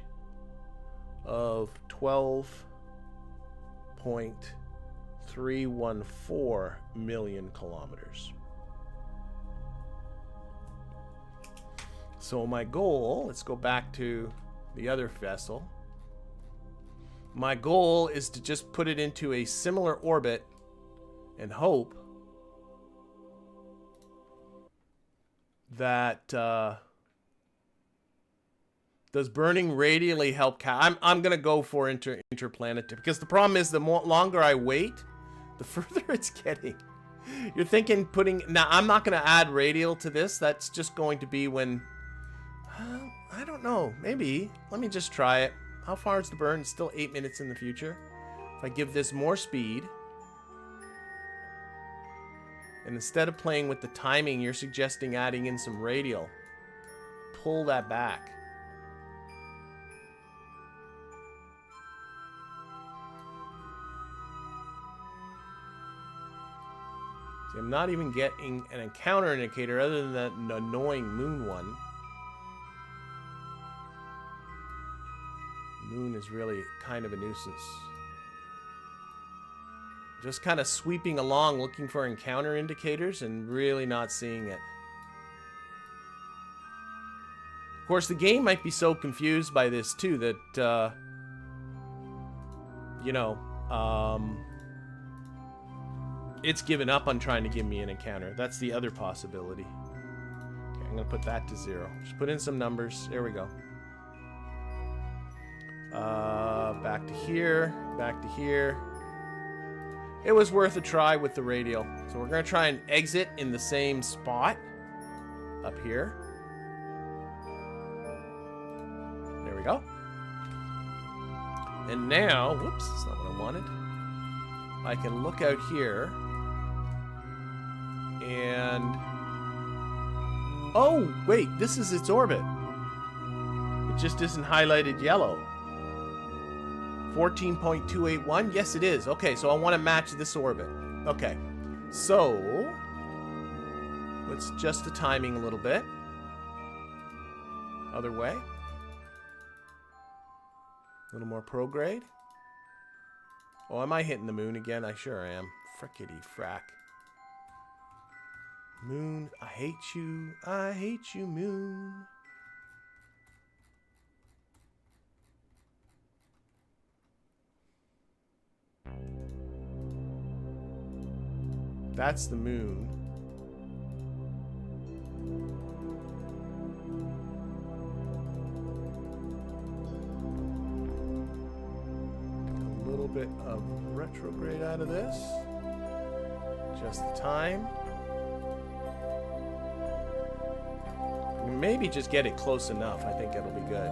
of 12.314 million kilometers. So my goal, let's go back to the other vessel. My goal is to just put it into a similar orbit and hope that does burning radially help? I'm gonna go for interplanetary, because the problem is the longer I wait, the further it's getting. You're thinking putting... Now, I'm not going to add radial to this. That's just going to be when... I don't know. Maybe. Let me just try it. How far is the burn? It's still 8 minutes in the future. If I give this more speed... And instead of playing with the timing, you're suggesting adding in some radial. Pull that back. See, I'm not even getting an encounter indicator other than that annoying moon one. Moon is really kind of a nuisance. Just kind of sweeping along looking for encounter indicators and really not seeing it. Of course, the game might be so confused by this too that, you know, it's given up on trying to give me an encounter. That's the other possibility. Okay, I'm going to put that to 0. Just put in some numbers. There we go. Back to here. Back to here. It was worth a try with the radial. So we're going to try and exit in the same spot. Up here. There we go. And now, whoops, that's not what I wanted. I can look out here. And... oh, wait, this is its orbit. It just isn't highlighted yellow. 14.281? Yes, it is. Okay, so I want to match this orbit. Okay, so let's adjust the timing a little bit. Other way. A little more prograde. Oh, am I hitting the moon again? I sure am. Frickety frack. Moon, I hate you. I hate you, moon. That's the moon. A little bit of retrograde out of this. Just the time. Maybe just get it close enough. I think it'll be good.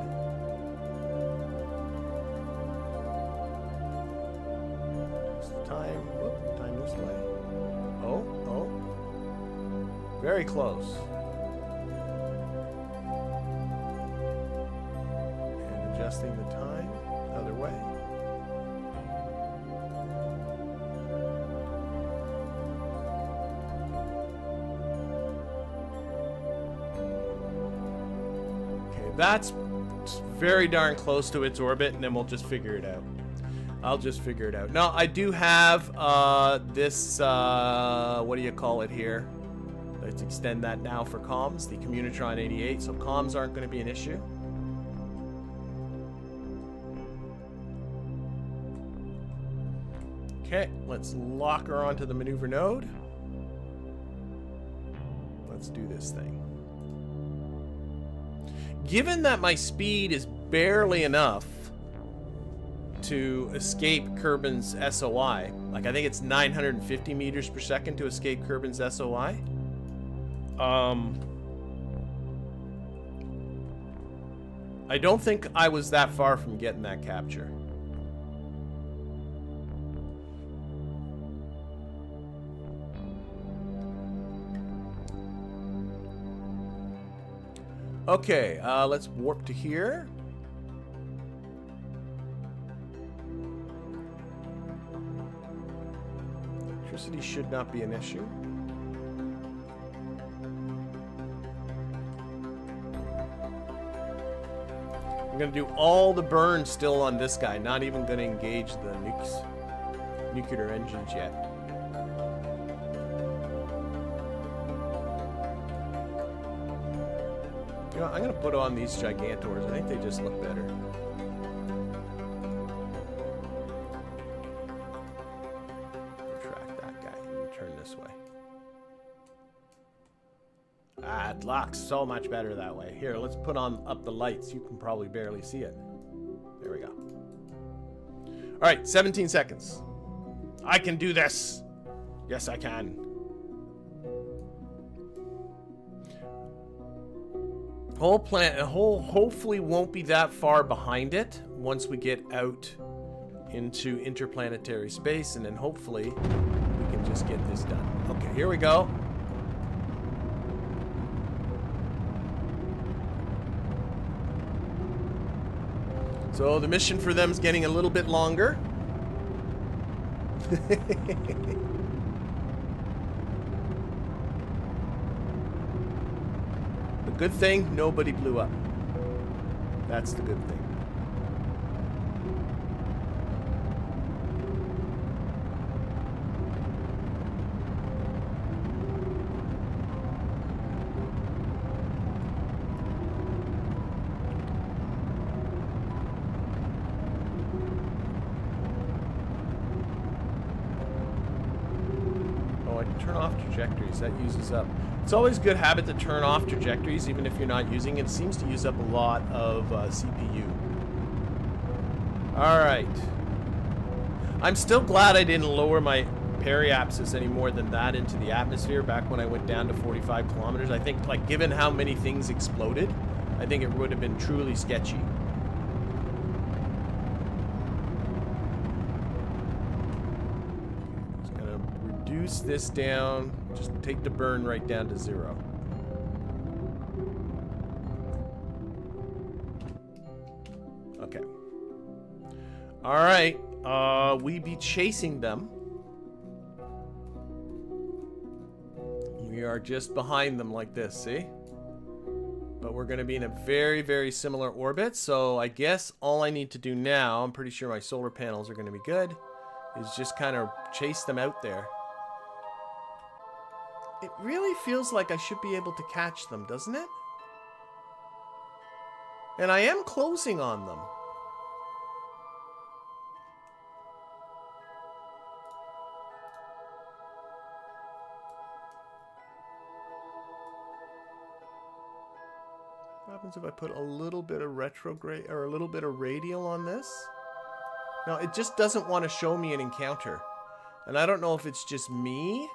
Just the time. Whoop, time this way. Oh, oh. Very close. And adjusting the time. Other way. That's very darn close to its orbit, and then we'll just figure it out. I'll just figure it out. Now, I do have this, what do you call it here? Let's extend that now for comms, the Communitron 88, so comms aren't going to be an issue. Okay, let's lock her onto the maneuver node. Let's do this thing. Given that my speed is barely enough to escape Kerbin's SOI, like I think it's 950 meters per second to escape Kerbin's SOI, I don't think I was that far from getting that capture. Okay, let's warp to here. Electricity should not be an issue. I'm going to do all the burn still on this guy, not even going to engage the nuclear engines yet. You know, I'm going to put on these Gigantors. I think they just look better. Retract that guy and turn this way. Ah, it looks so much better that way. Here, let's put on up the lights. You can probably barely see it. There we go. All right, 17 seconds. I can do this. Yes, I can. Hopefully won't be that far behind it once we get out into interplanetary space, and then hopefully we can just get this done. Okay, here we go. So the mission for them is getting a little bit longer. Good thing nobody blew up. That's the good thing. Oh, I can turn off trajectories. That uses up. It's always a good habit to turn off trajectories, even if you're not using it. It seems to use up a lot of CPU. All right. I'm still glad I didn't lower my periapsis any more than that into the atmosphere back when I went down to 45 kilometers. I think, like, given how many things exploded, I think it would have been truly sketchy. Just gonna reduce this down. Just take the burn right down to 0. Okay. All right. We be chasing them. We are just behind them like this, see? But we're going to be in a very, very similar orbit. So I guess all I need to do now, I'm pretty sure my solar panels are going to be good, is just kind of chase them out there. It really feels like I should be able to catch them, doesn't it? And I am closing on them. What happens if I put a little bit of retrograde or a little bit of radial on this? No, it just doesn't want to show me an encounter. And I don't know if it's just me.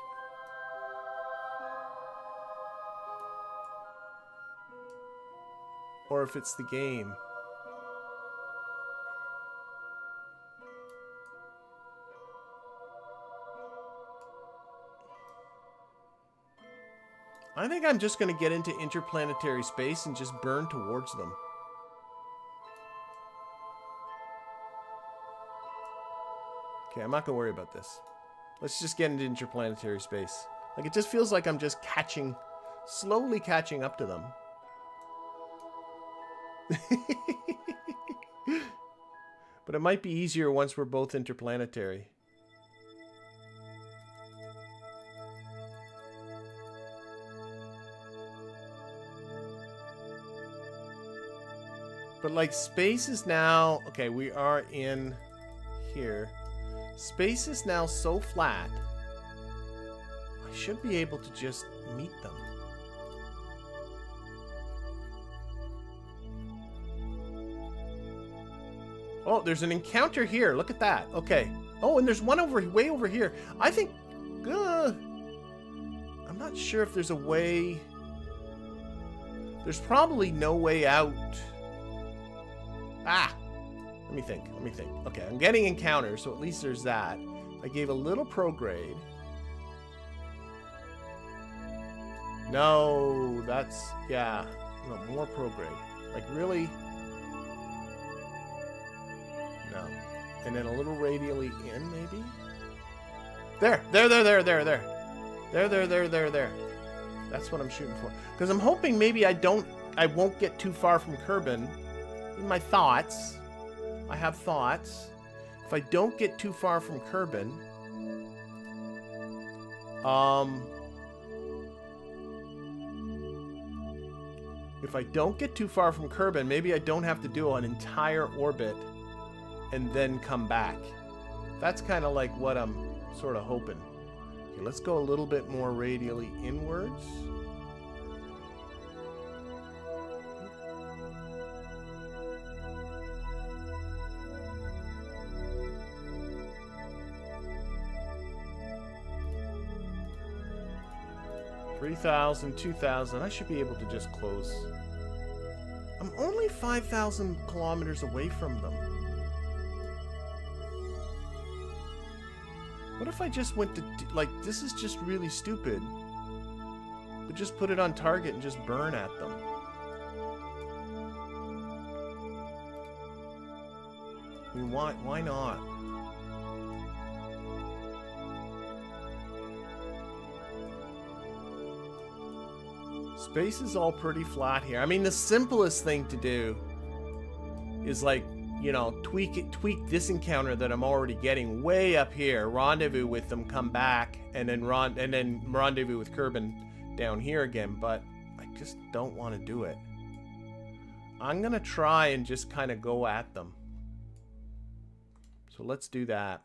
Or if it's the game. I think I'm just going to get into interplanetary space and just burn towards them. Okay, I'm not going to worry about this. Let's just get into interplanetary space. Like, it just feels like I'm just slowly catching up to them. But it might be easier once we're both interplanetary. But like space is now, okay, we are in here. Space is now so flat, I should be able to just meet them. Oh, there's an encounter here. Look at that. Okay. Oh, and there's one way over here. I think, I'm not sure if there's a way. There's probably no way out. Ah, let me think. Okay, I'm getting encounters, so at least there's that. I gave a little prograde. No, that's, yeah, no, more prograde. Like, really? No. And then a little radially in, maybe? There. That's what I'm shooting for. Because I'm hoping maybe I won't get too far from Kerbin. In my thoughts. I have thoughts. If I don't get too far from Kerbin, maybe I don't have to do an entire orbit and then come back. That's kind of like what I'm sort of hoping. Okay, let's go a little bit more radially inwards. $3,000, $2,000. I should be able to just close. I'm only 5,000 kilometers away from them. What if I just went to, like, this is just really stupid. But just put it on target and just burn at them. I mean, why not? Space is all pretty flat here. I mean, the simplest thing to do is, like, you know, tweak this encounter that I'm already getting way up here, rendezvous with them, come back, and then rendezvous with Kerbin down here again. But I just don't want to do it. I'm gonna try and just kind of go at them. So let's do that.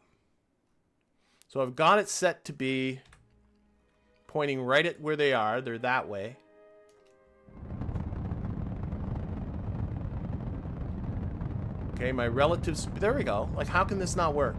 So I've got it set to be pointing right at where they are. They're that way. Okay, my relatives. There we go. Like, how can this not work?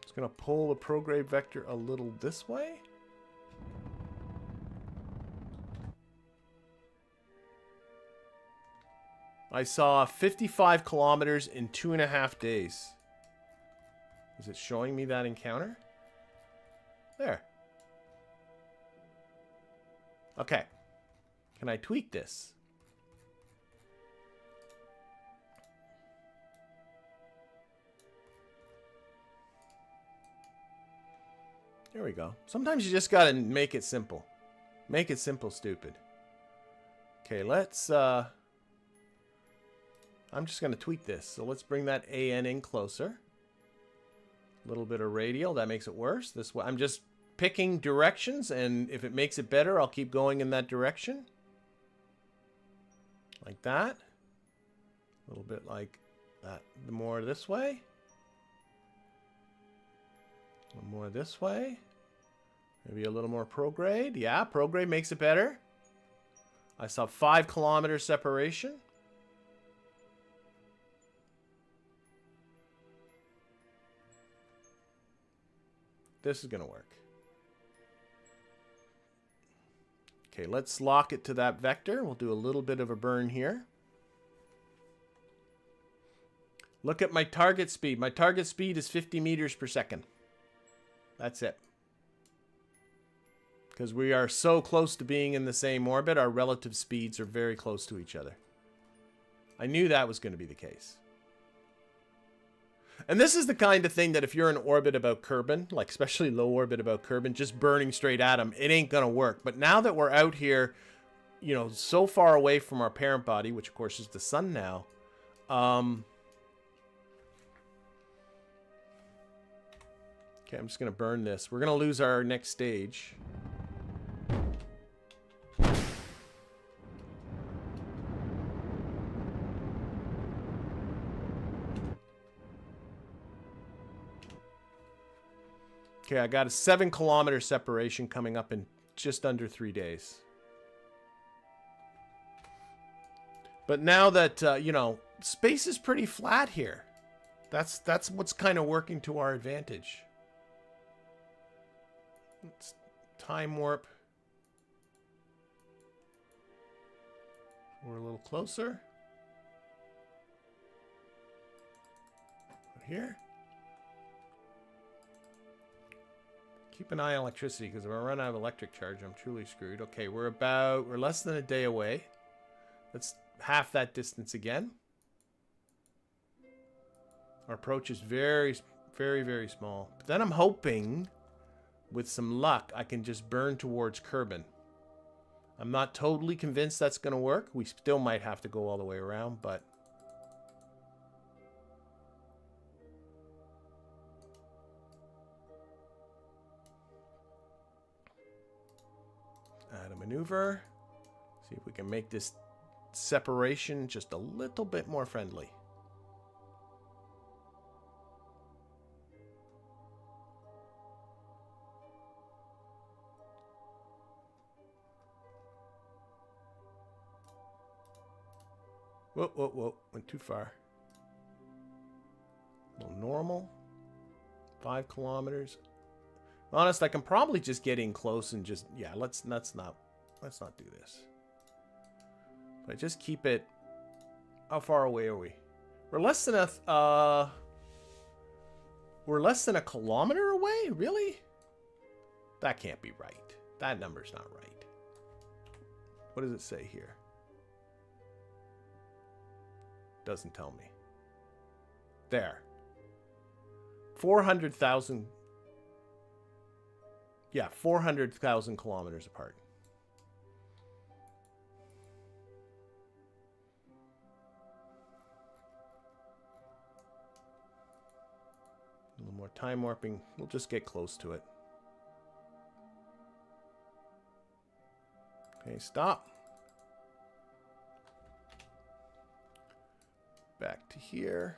It's gonna pull the prograde vector a little this way. I saw 55 kilometers in 2.5 days. Is it showing me that encounter? There. Okay. Can I tweak this? There we go. Sometimes you just gotta make it simple. Make it simple, stupid. Okay, let's, I'm just gonna tweak this. So let's bring that AN in closer. A little bit of radial, that makes it worse. This way, I'm just picking directions, and if it makes it better, I'll keep going in that direction. Like that. A little bit like that. The more this way. A little more this way. Maybe a little more prograde. Yeah, prograde makes it better. I saw 5 kilometer separation. This is going to work. Okay, let's lock it to that vector. We'll do a little bit of a burn here. Look at my target speed. My target speed is 50 meters per second. That's it. Because we are so close to being in the same orbit, our relative speeds are very close to each other. I knew that was going to be the case. And this is the kind of thing that if you're in orbit about Kerbin, like especially low orbit about Kerbin, just burning straight at them, it ain't going to work. But now that we're out here, you know, so far away from our parent body, which of course is the sun now, okay, I'm just going to burn this. We're going to lose our next stage. Okay, I got a 7 kilometer separation coming up in just under 3 days. But now that, you know, space is pretty flat here. That's what's kind of working to our advantage. Let's time warp. We're a little closer. Here. Keep an eye on electricity, because if I run out of electric charge, I'm truly screwed. Okay, we're less than a day away. Let's half that distance again. Our approach is very, very, very small. But then I'm hoping, with some luck, I can just burn towards Kerbin. I'm not totally convinced that's going to work. We still might have to go all the way around, but... add a maneuver. See if we can make this separation just a little bit more friendly. Whoa, whoa, whoa. Went too far. A little normal. 5 kilometers. Honest, I can probably just get in close and just, yeah, let's not do this. But just keep it. How far away are we? We're less than a kilometer away? Really? That can't be right. That number's not right. What does it say here? Doesn't tell me. There. 400,000. Yeah, 400,000 kilometers apart. A little more time warping. We'll just get close to it. Okay, stop. Back to here.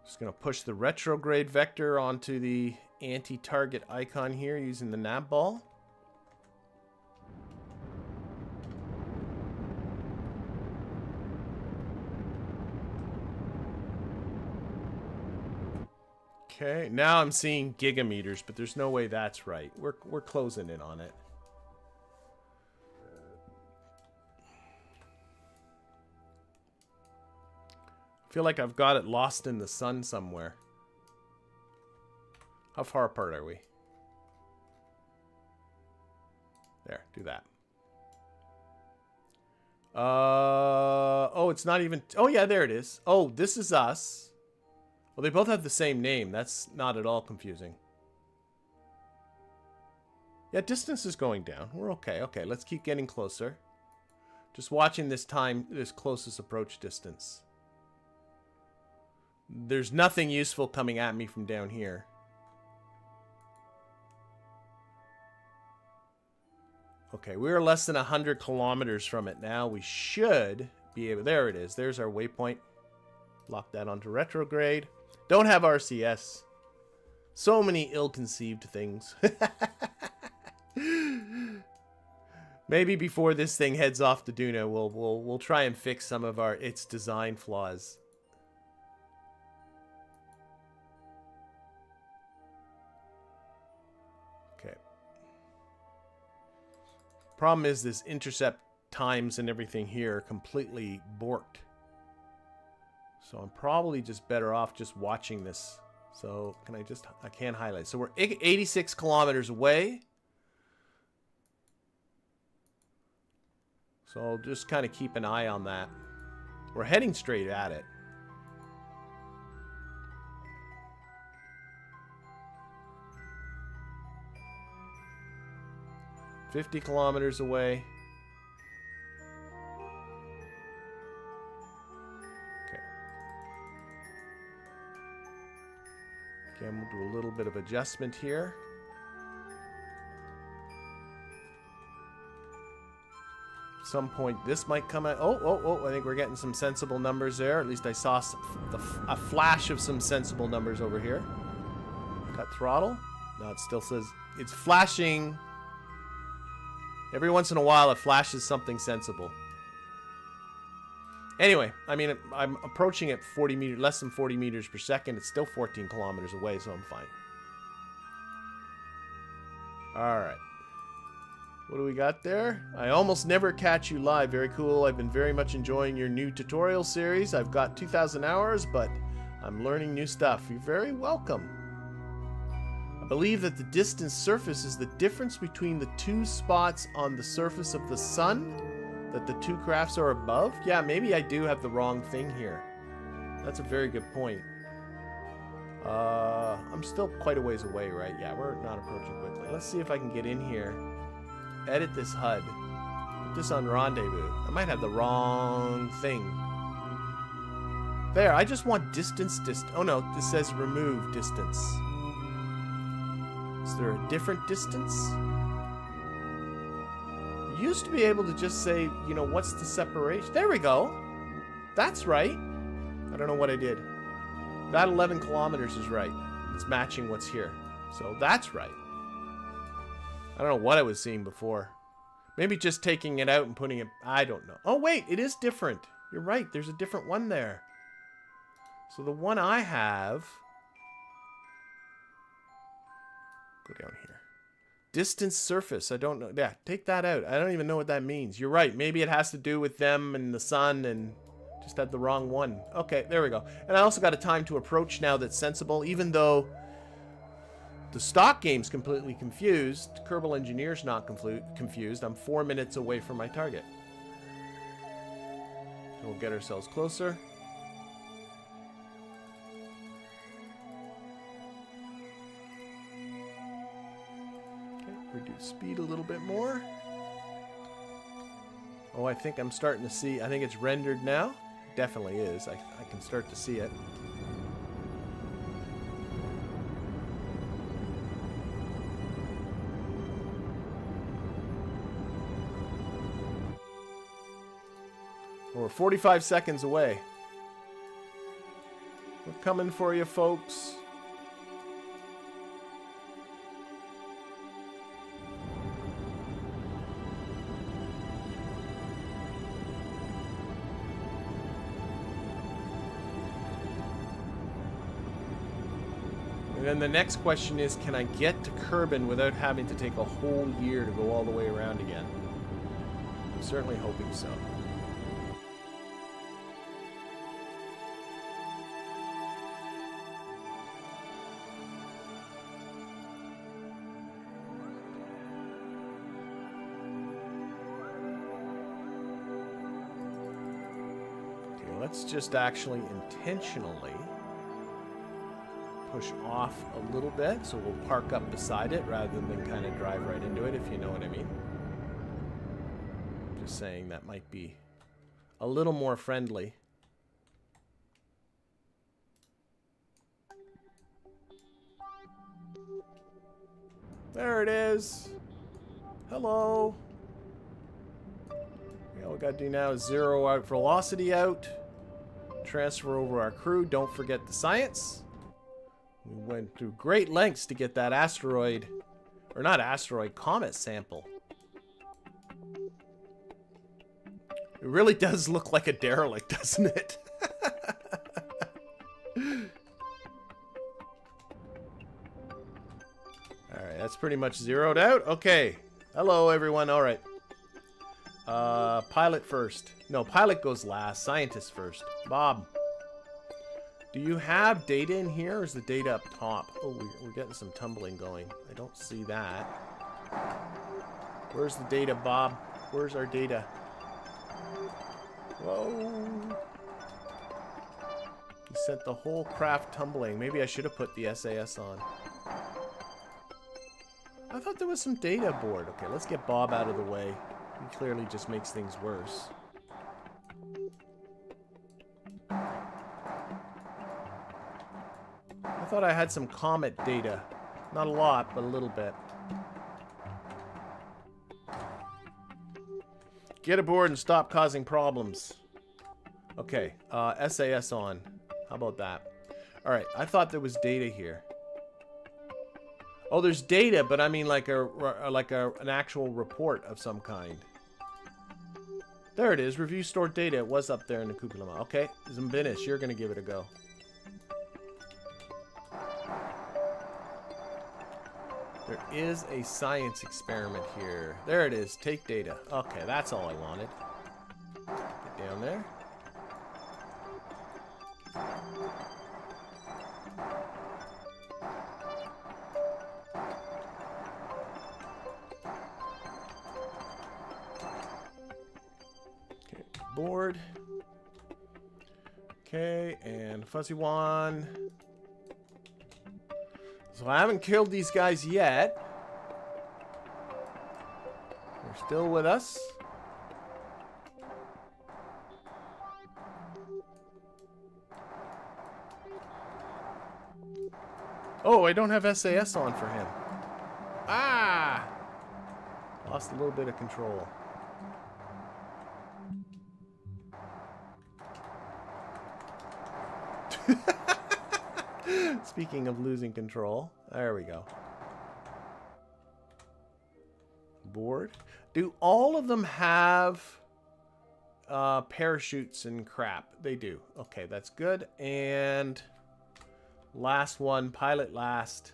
Just going to push the retrograde vector onto the anti-target icon here using the Navball. Okay, now I'm seeing gigameters, but there's no way that's right. We're closing in on it. I feel like I've got it lost in the sun somewhere. How far apart are we? There, do that. Oh, it's not even... Oh, yeah, there it is. Oh, this is us. Well, they both have the same name. That's not at all confusing. Yeah, distance is going down. We're okay. Okay, let's keep getting closer. Just watching this closest approach distance. There's nothing useful coming at me from down here. Okay, we're less than 100 kilometers from it now. We should be able... There it is. There's our waypoint. Lock that onto retrograde. Don't have RCS. So many ill-conceived things. Maybe before this thing heads off to Duna, we'll try and fix some of its design flaws. Okay. Problem is this intercept times and everything here are completely borked. So I'm probably just better off just watching this. So I can't highlight. So we're 86 kilometers away. So I'll just kind of keep an eye on that. We're heading straight at it. $50 kilometers away. Again, we'll do a little bit of adjustment here. At some point, this might come out. Oh, I think we're getting some sensible numbers there. At least I saw a flash of some sensible numbers over here. Cut throttle. No, it still says it's flashing. Every once in a while, it flashes something sensible. Anyway, I mean, I'm approaching at less than 40 meters per second. It's still 14 kilometers away, so I'm fine. All right. What do we got there? I almost never catch you live. Very cool. I've been very much enjoying your new tutorial series. I've got 2,000 hours, but I'm learning new stuff. You're very welcome. I believe that the distance surface is the difference between the two spots on the surface of the sun that the two crafts are above? Yeah, maybe I do have the wrong thing here. That's a very good point. I'm still quite a ways away, right? Yeah, we're not approaching quickly. Let's see if I can get in here. Edit this HUD. Put this on Rendezvous. I might have the wrong thing. There, I just want distance. Oh no, this says remove distance. Is there a different distance? Used to be able to just say, you know, what's the separation? There we go. That's right. I don't know what I did. That 11 kilometers is right. It's matching what's here. So that's right. I don't know what I was seeing before. Maybe just taking it out and putting it... I don't know. Oh, wait. It is different. You're right. There's a different one there. So the one I have... Go down here. Distance surface. I don't know. Yeah, take that out. I don't even know what that means. You're right. Maybe it has to do with them and the sun and just had the wrong one. Okay, there we go. And I also got a time to approach now that's sensible, even though the stock game's completely confused. Kerbal Engineer's not confused. I'm 4 minutes away from my target. So we'll get ourselves closer. Reduce speed a little bit more. Oh, I think I'm starting to see. I think it's rendered now. Definitely is. I can start to see it. We're 45 seconds away. We're coming for you, folks. And then the next question is, can I get to Kerbin without having to take a whole year to go all the way around again? I'm certainly hoping so. Okay, let's just actually intentionally push off a little bit, so we'll park up beside it rather than kind of drive right into it, if you know what I mean. Just saying that might be a little more friendly. There it is. Hello. All we gotta do now is zero out velocity out. Transfer over our crew. Don't forget the science. We went through great lengths to get that asteroid, or not asteroid, comet sample. It really does look like a derelict, doesn't it? Alright, that's pretty much zeroed out. Okay. Hello, everyone. Alright. Pilot first. No, pilot goes last. Scientist first. Bob. Do you have data in here, or is the data up top? Oh, we're getting some tumbling going. I don't see that. Where's the data, Bob? Where's our data? Whoa. He sent the whole craft tumbling. Maybe I should have put the SAS on. I thought there was some data aboard. Okay, let's get Bob out of the way. He clearly just makes things worse. I thought I had some comet data. Not a lot, but a little bit. Get aboard and stop causing problems. Okay, SAS on. How about that? Alright, I thought there was data here. Oh, there's data, but I mean like an actual report of some kind. There it is. Review stored data. It was up there in the cupola. Okay, Zimbinis, you're going to give it a go. There is a science experiment here. There it is. Take data. Okay, that's all I wanted. Get down there. Okay, board. Okay, and fuzzy one. So I haven't killed these guys yet. They're still with us. Oh, I don't have SAS on for him. Ah! Lost a little bit of control. Speaking of losing control, there we go. Board. Do all of them have parachutes and crap? They do. Okay, that's good. And last one, pilot last.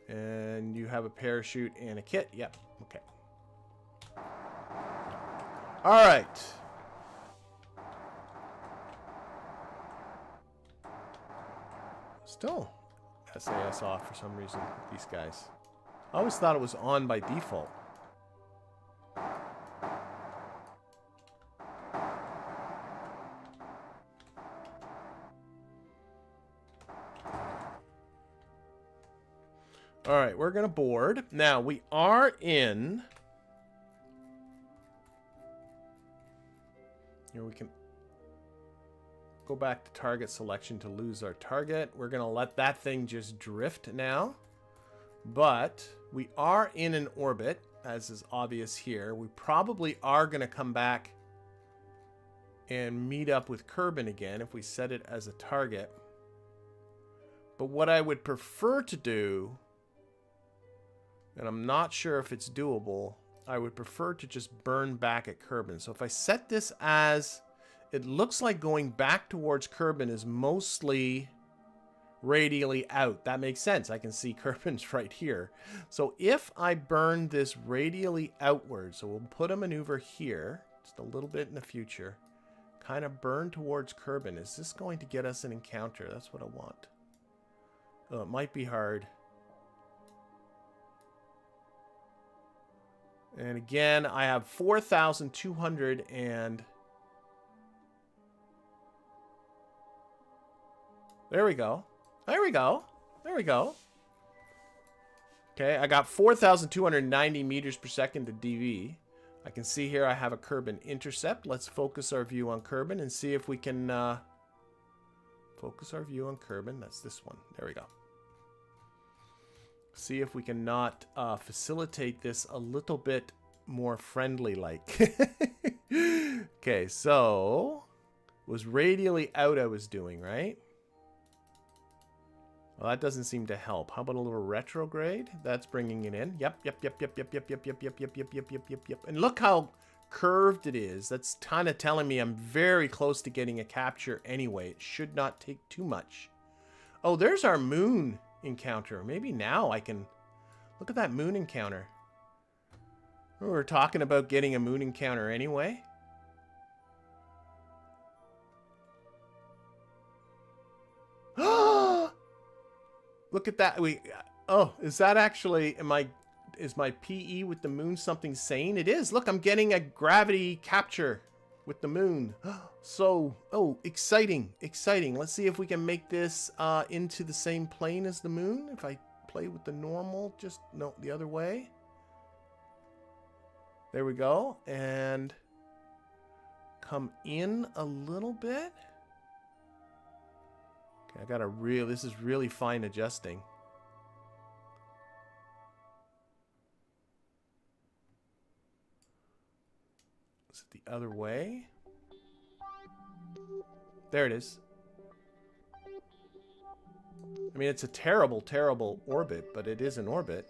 And you have a parachute and a kit. Yep. Okay. All right. Still SAS off for some reason with these guys. I always thought it was on by default. Alright, we're going to board. Now, we are in... Here we can go back to target selection to lose our target. We're going to let that thing just drift now. But we are in an orbit, as is obvious here. We probably are going to come back and meet up with Kerbin again if we set it as a target. But what I would prefer to do, and I'm not sure if it's doable, I would prefer to just burn back at Kerbin. So if I set this as... It looks like going back towards Kerbin is mostly radially out. That makes sense. I can see Kerbin's right here. So if I burn this radially outward, so we'll put a maneuver here, just a little bit in the future, kind of burn towards Kerbin. Is this going to get us an encounter? That's what I want. Oh, it might be hard. And again, I have 4,200 and... There we go. There we go. There we go. Okay, I got 4,290 meters per second to DV. I can see here I have a Kerbin intercept. Let's focus our view on Kerbin and see if we can focus our view on Kerbin. That's this one. There we go. See if we can not facilitate this a little bit more friendly like. Okay, so was radially out I was doing, right? Well, that doesn't seem to help. How about a little retrograde? That's bringing it in. Yep. And look how curved it is. That's kind of telling me I'm very close to getting a capture anyway. It should not take too much. Oh, there's our moon encounter. Maybe now I can... Look at that moon encounter. We were talking about getting a moon encounter anyway. Look at that. Oh, is that actually, is my PE with the moon something sane? It is. Look, I'm getting a gravity capture with the moon. So, oh, exciting, exciting. Let's see if we can make this into the same plane as the moon. If I play with the normal, just, no, the other way. There we go. And come in a little bit. Okay, I got a this is really fine adjusting. Is it the other way? There it is. I mean, it's a terrible, terrible orbit, but it is an orbit.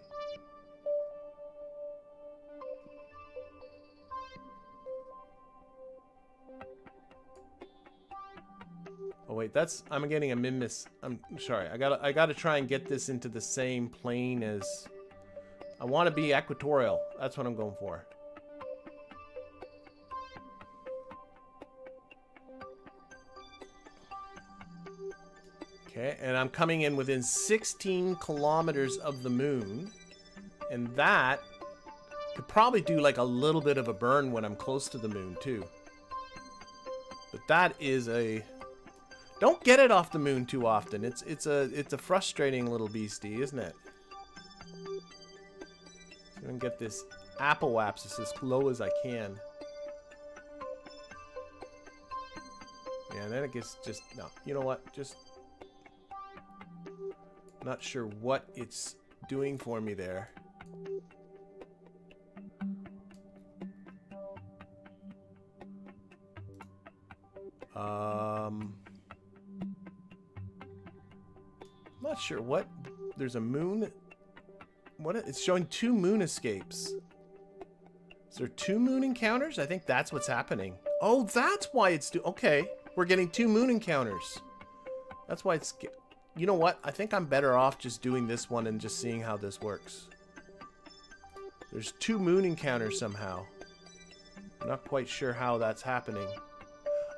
Oh wait, I'm getting a miss. I'm sorry. I gotta try and get this into the same plane as. I want to be equatorial. That's what I'm going for. Okay, and I'm coming in within 16 kilometers of the moon, and that could probably do like a little bit of a burn when I'm close to the moon too. But that is a. Don't get it off the moon too often. It's a frustrating little beastie, isn't it? So I'm gonna get this apoapsis as low as I can. Yeah, and then it gets just no. You know what? Just not sure what it's doing for me there. Not sure what. There's a moon. What? It's showing 2 moon escapes. Is there 2 moon encounters? I think that's what's happening. Oh, that's why it's okay. We're getting 2 moon encounters. That's why it's. You know what? I think I'm better off just doing this one and just seeing how this works. There's 2 moon encounters somehow. I'm not quite sure how that's happening.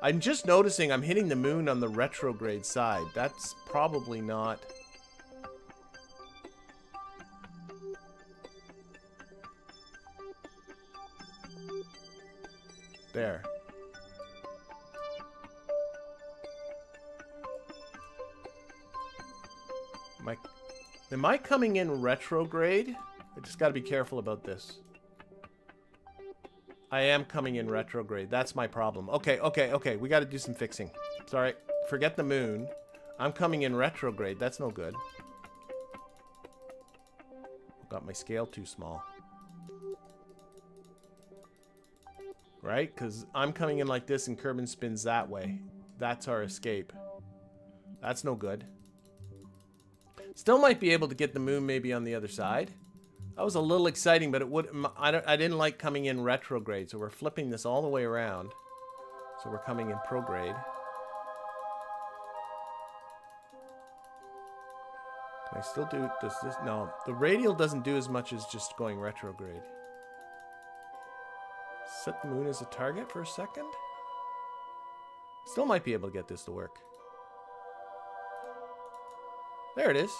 I'm just noticing I'm hitting the moon on the retrograde side. That's probably not... There. Am I coming in retrograde? I just got to be careful about this. I am coming in retrograde. That's my problem. Okay. We got to do some fixing. Sorry. Forget the moon. I'm coming in retrograde. That's no good. Got my scale too small. Right? Because I'm coming in like this and Kerbin spins that way. That's our escape. That's no good. Still might be able to get the moon maybe on the other side. That was a little exciting, but it would. I didn't like coming in retrograde, so we're flipping this all the way around. So we're coming in prograde. Can I still do? Does this? No, the radial doesn't do as much as just going retrograde. Set the moon as a target for a second. Still might be able to get this to work. There it is.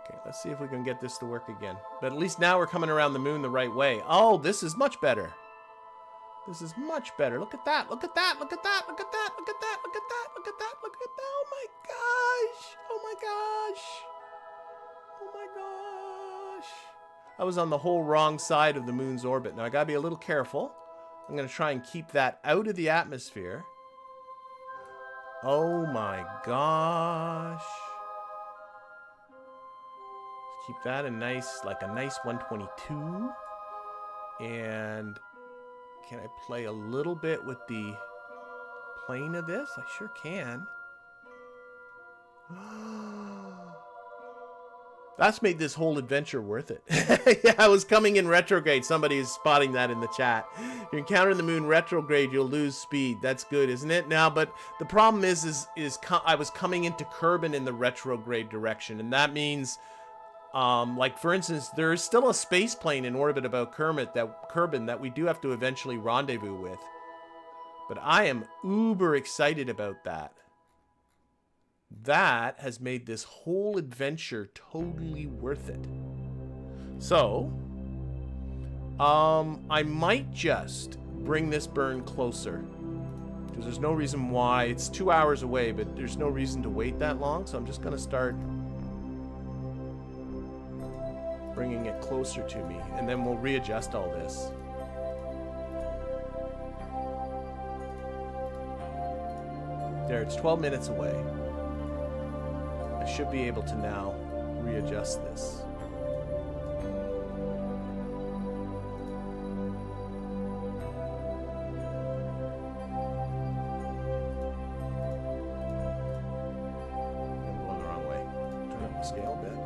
Okay, let's see if we can get this to work again. But at least now we're coming around the moon the right way. Oh, this is much better. This is much better. Look at that. Look at that. Look at that. Look at that. Look at that. Look at that. Look at that. Look at that. Oh my gosh. Oh my gosh. Oh my gosh. I was on the whole wrong side of the moon's orbit. Now I gotta be a little careful. I'm gonna try and keep that out of the atmosphere. Oh my gosh. Keep that a nice, like a nice 122. And can I play a little bit with the plane of this? I sure can. That's made this whole adventure worth it. Yeah, I was coming in retrograde. Somebody is spotting that in the chat. If you're encountering the moon retrograde, you'll lose speed. That's good, isn't it? Now, but the problem is I was coming into Kerbin in the retrograde direction, and that means, like for instance, there is still a space plane in orbit about Kerbin that we do have to eventually rendezvous with. But I am uber excited about that. That has made this whole adventure totally worth it. So, I might just bring this burn closer, because there's no reason why. It's 2 hours away, but there's no reason to wait that long, so I'm just going to start bringing it closer to me, and then we'll readjust all this. There, it's 12 minutes away. I should be able to now readjust this. I'm going the wrong way. Turn up the scale a bit.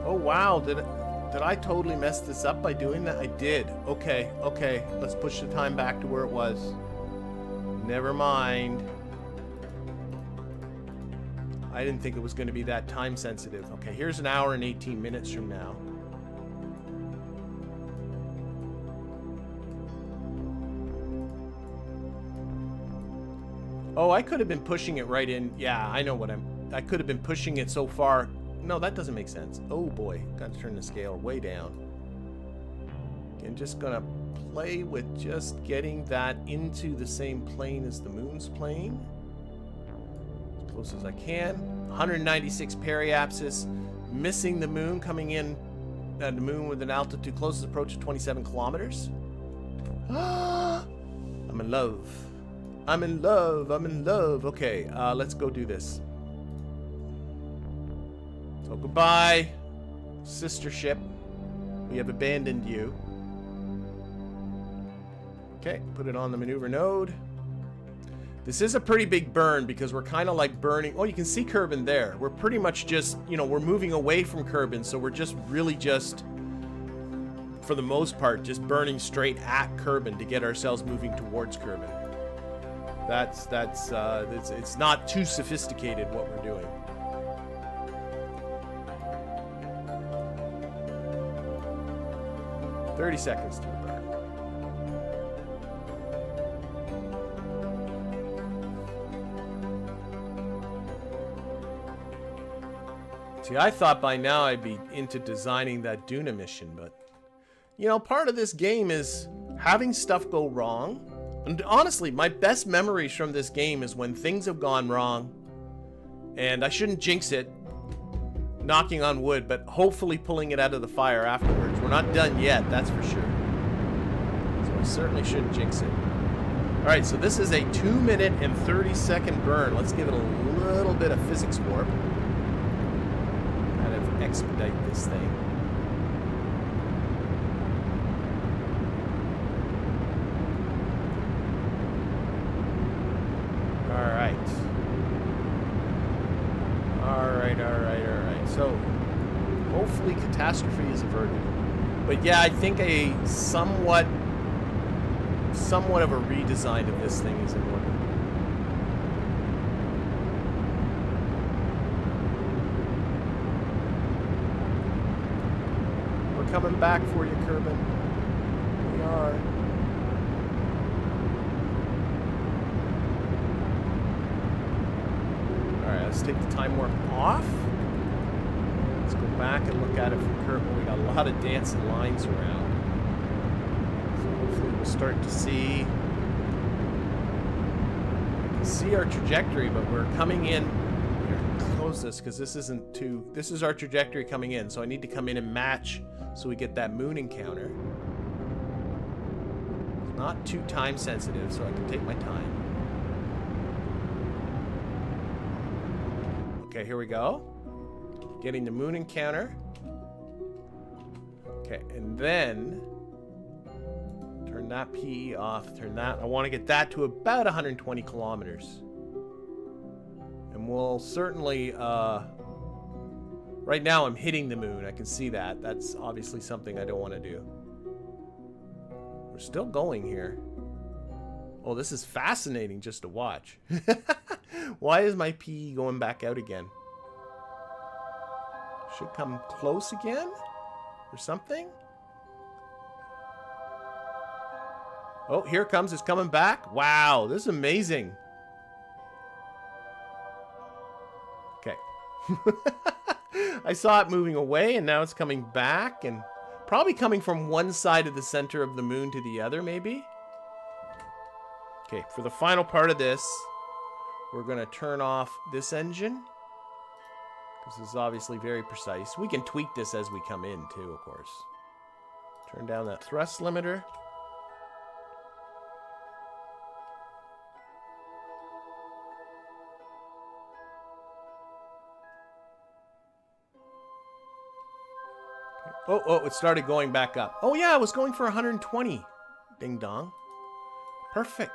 Oh wow, did I totally mess this up by doing that? I did. Okay, okay. Let's push the time back to where it was. Never mind. I didn't think it was going to be that time sensitive. Okay, here's an hour and 18 minutes from now. Oh, I could have been pushing it right in. Yeah, I know what I could have been pushing it so far. No, that doesn't make sense. Oh boy, got to turn the scale way down. I'm just gonna play with just getting that into the same plane as the moon's plane. As close as I can. 196 periapsis, missing the moon, coming in at the moon with an altitude closest approach of 27 kilometers. I'm in love. I'm in love. I'm in love. Okay, let's go do this. So goodbye, sister ship. We have abandoned you. Okay, put it on the maneuver node. This is a pretty big burn because we're kind of like burning. Oh, you can see Kerbin there. We're pretty much just, you know, we're moving away from Kerbin, so we're just really just, for the most part, just burning straight at Kerbin to get ourselves moving towards Kerbin. It's not too sophisticated what we're doing. "30 seconds to the burn. See, I thought by now I'd be into designing that Duna mission, but, you know, part of this game is having stuff go wrong. And honestly, my best memories from this game is when things have gone wrong, and I shouldn't jinx it, knocking on wood, but hopefully pulling it out of the fire afterwards. We're not done yet, that's for sure. So I certainly shouldn't jinx it. Alright, so this is a 2-minute and 30-second burn. Let's give it a little bit of physics warp. Kind of expedite this thing. Alright. So, hopefully catastrophe is averted. But yeah, I think a somewhat of a redesign of this thing is in order. We're coming back for you, Kerbin. We are. Alright, let's take the time warp off. Let's go back and look at it from Kerbal. We got a lot of dancing lines around. So hopefully we'll start to see... I can see our trajectory, but we're coming in... Here, close this, because this isn't too... This is our trajectory coming in, so I need to come in and match so we get that moon encounter. It's not too time sensitive, so I can take my time. Okay, here we go. Getting the moon encounter. Okay, and then turn that PE off. Turn that. I want to get that to about 120 kilometers. And we'll certainly... right now I'm hitting the moon. I can see that. That's obviously something I don't want to do. We're still going here. Oh, this is fascinating just to watch. Why is my PE going back out again? Should come close again? Or something? Oh, here it comes. It's coming back. Wow, this is amazing. Okay. I saw it moving away, and now it's coming back, and probably coming from one side of the center of the moon to the other, maybe. Okay, for the final part of this, we're going to turn off this engine. This is obviously very precise. We can tweak this as we come in, too, of course. Turn down that thrust limiter. Okay. Oh, it started going back up. Oh, yeah, I was going for 120. Ding dong. Perfect.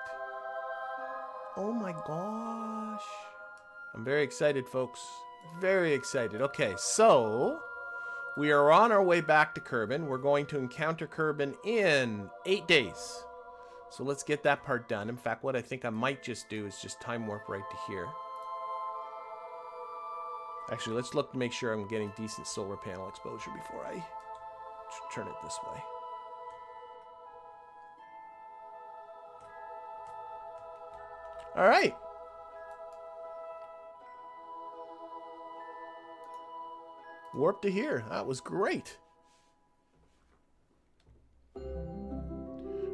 Oh my gosh. I'm very excited, folks. Very excited. Okay, so we are on our way back to Kerbin. We're going to encounter Kerbin in 8 days. So let's get that part done. In fact, what I think I might just do is just time warp right to here. Actually, let's look to make sure I'm getting decent solar panel exposure before I turn it this way. All right. Warp to here. That was great.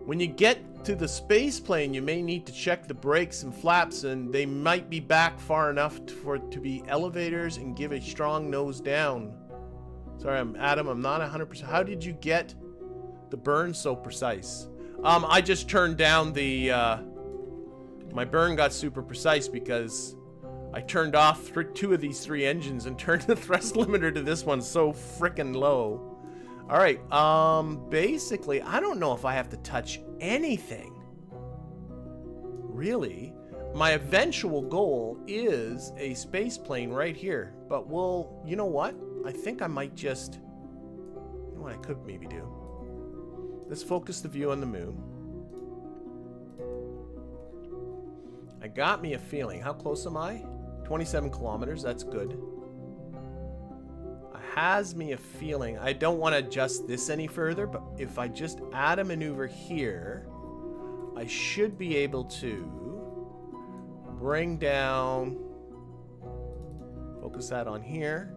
When you get to the space plane, you may need to check the brakes and flaps, and they might be back far enough for it to be elevators and give a strong nose down. Sorry, Adam, I'm not 100%. How did you get the burn so precise? I just turned down the... my burn got super precise because I turned off 2 of these 3 engines and turned the thrust limiter to this one so frickin' low. All right, basically, I don't know if I have to touch anything. Really? My eventual goal is a space plane right here. But we'll, you know what? I think I might just, you know what I could maybe do? Let's focus the view on the moon. I got me a feeling. How close am I? 27 kilometers. That's good. Has me a feeling. I don't want to adjust this any further, but if I just add a maneuver here, I should be able to bring down, focus that on here,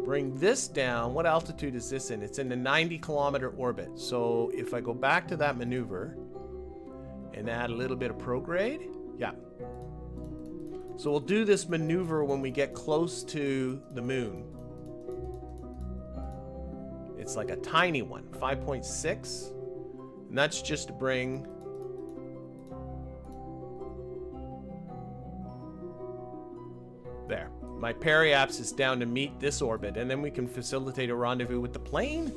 bring this down. What altitude is this in? It's in the 90-kilometer orbit. So if I go back to that maneuver and add a little bit of prograde, yeah. So we'll do this maneuver when we get close to the moon. It's like a tiny one, 5.6, and that's just to bring there. My periapsis is down to meet this orbit, and then we can facilitate a rendezvous with the plane.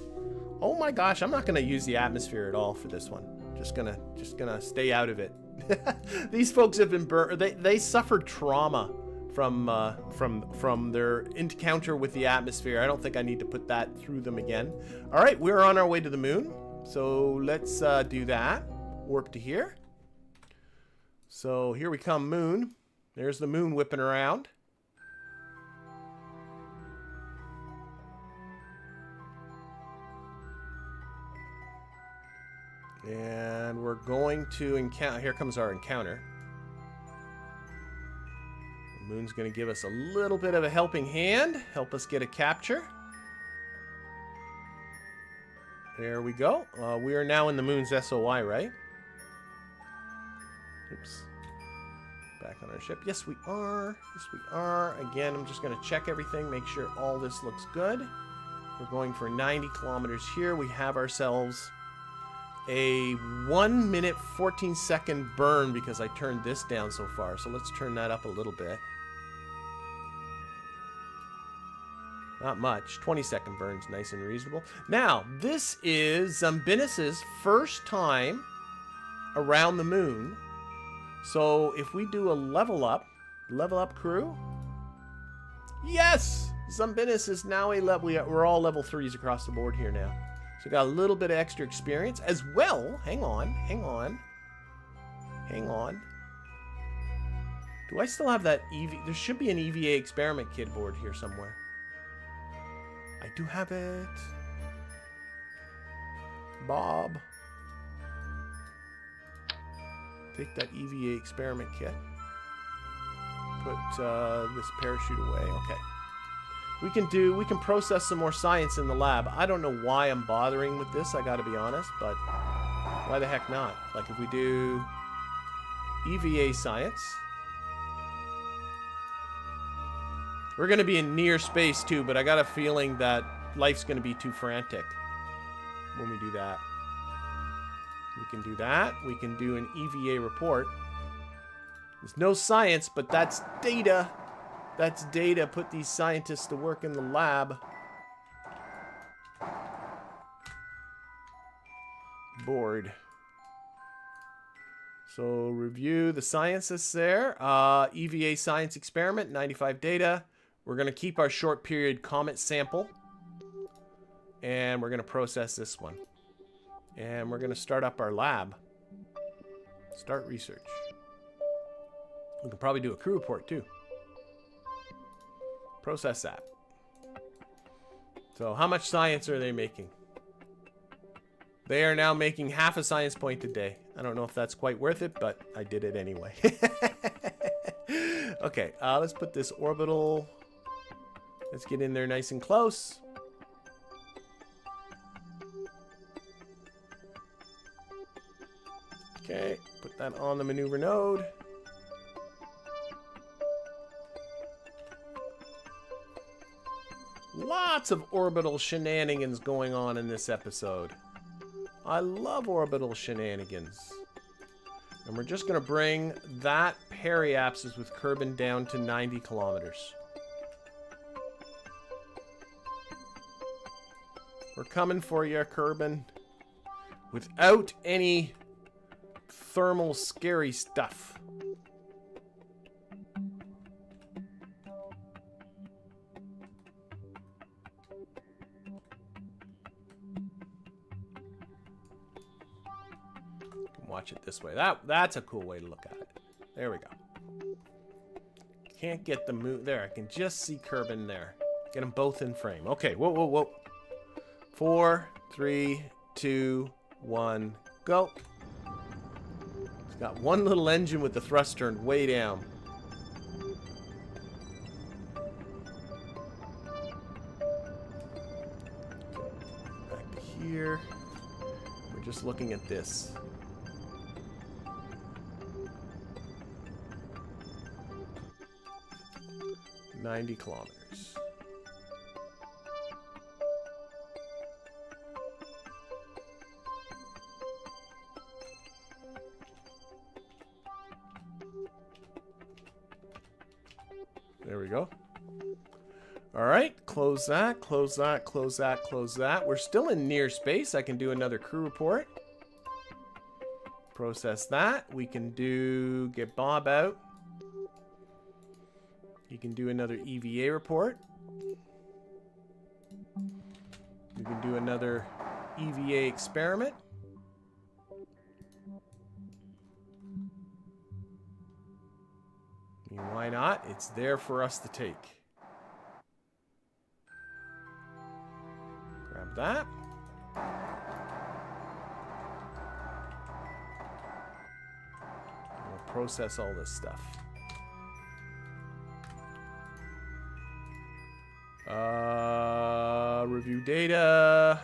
Oh my gosh, I'm not going to use the atmosphere at all for this one. Just gonna stay out of it. These folks have been they suffered trauma from their encounter with the atmosphere. I don't think I need to put that through them again. All right, we're on our way to the moon. So let's do that. Warp to here. So here we come, moon. There's the moon whipping around. And we're going to encounter, here comes our encounter. The moon's going to give us a little bit of a helping hand, help us get a capture. There we go. We are now in the moon's SOI, right? Oops. Back on our ship. Yes, we are. Yes, we are. Again, I'm just going to check everything, make sure all this looks good. We're going for 90 kilometers here. We have ourselves a 1 minute 14 second burn because I turned this down so far. So let's turn that up a little bit. Not much. 20-second burns, nice and reasonable. Now, this is Zambinis's first time around the moon. So if we do a level up crew. Yes! Zambinis is now a level. We're all level 3s across the board here now. So we got a little bit of extra experience as well. Hang on. Do I still have that EV? There should be an EVA experiment kit board here somewhere. I do have it. Bob. Take that EVA experiment kit. Put this parachute away. Okay. We can process some more science in the lab. I don't know why I'm bothering with this, I gotta be honest, but why the heck not? Like if we do EVA science. We're gonna be in near space too, but I got a feeling that life's gonna be too frantic when we do that. We can do that. We can do an EVA report. There's no science, but that's data. That's data. Put these scientists to work in the lab. Board. So review the sciences there. EVA science experiment, 95 data. We're going to keep our short period comet sample. And we're going to process this one. And we're going to start up our lab. Start research. We can probably do a crew report too. Process that. So how much science are they making? They are now making half a science point a day. I don't know if that's quite worth it, but I did it anyway. Okay, let's put this orbital. Let's get in there nice and close. Okay, put that on the maneuver node. Lots of orbital shenanigans going on in this episode. I love orbital shenanigans. And we're just going to bring that periapsis with Kerbin down to 90 kilometers. We're coming for you, Kerbin. Without any thermal scary stuff. Watch it this way. That's a cool way to look at it. There we go. Can't get the moon there. I can just see Kerbin there. Get them both in frame. Okay, whoa. 4, 3, 2, 1, go. It's got one little engine with the thrust turned way down. Back to here. We're just looking at this. $90 kilometers. There we go. All right, close that, close that, close that, close that. We're still in near space. I can do another crew report. Process that. We can get Bob out. You can do another EVA report. You can do another EVA experiment. I mean, why not? It's there for us to take. Grab that. We'll process all this stuff. Review data.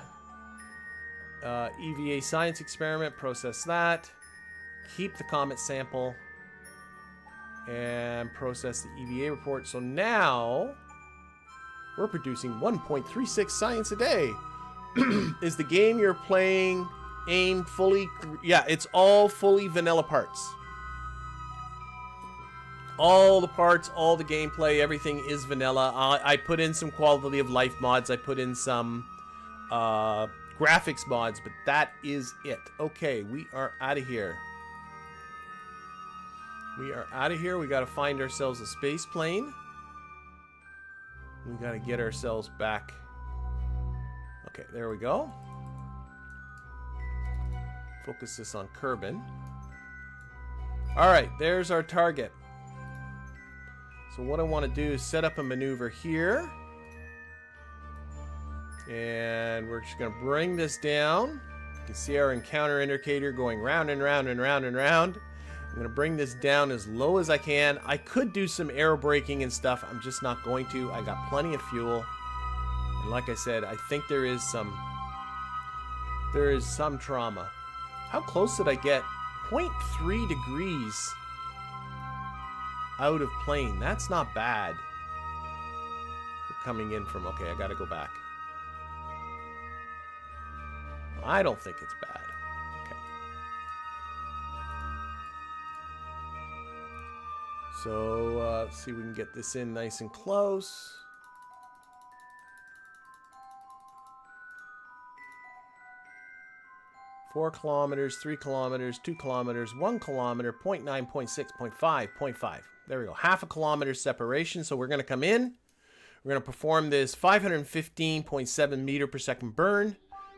EVA science experiment, process that. Keep the comet sample. And process the EVA report. So now we're producing 1.36 science a day. Is the game you're playing aimed fully? Yeah, it's all fully vanilla parts. All the parts, all the gameplay, everything is vanilla. I put in some quality of life mods. I put in some graphics mods, but that is it. Okay, we are out of here. We are out of here. We got to find ourselves a space plane. We got to get ourselves back. Okay, there we go. Focus this on Kerbin. All right, there's our target. So what I want to do is set up a maneuver here. And we're just going to bring this down. You can see our encounter indicator going round and round and round and round. I'm going to bring this down as low as I can. I could do some aerobraking and stuff. I'm just not going to. I got plenty of fuel. And like I said, I think there is some trauma. How close did I get? 0.3 degrees out of plane. That's not bad. We're coming in from, okay, I got to go back. I don't think it's bad. Okay. So, let's see if we can get this in nice and close. Four kilometers, 3 kilometers, 2 kilometers, 1 kilometer, 0.9, 0.6, 0.5, 0.5. There we go. Half a kilometer separation. So we're going to come in. We're going to perform this 515.7 meter per second burn.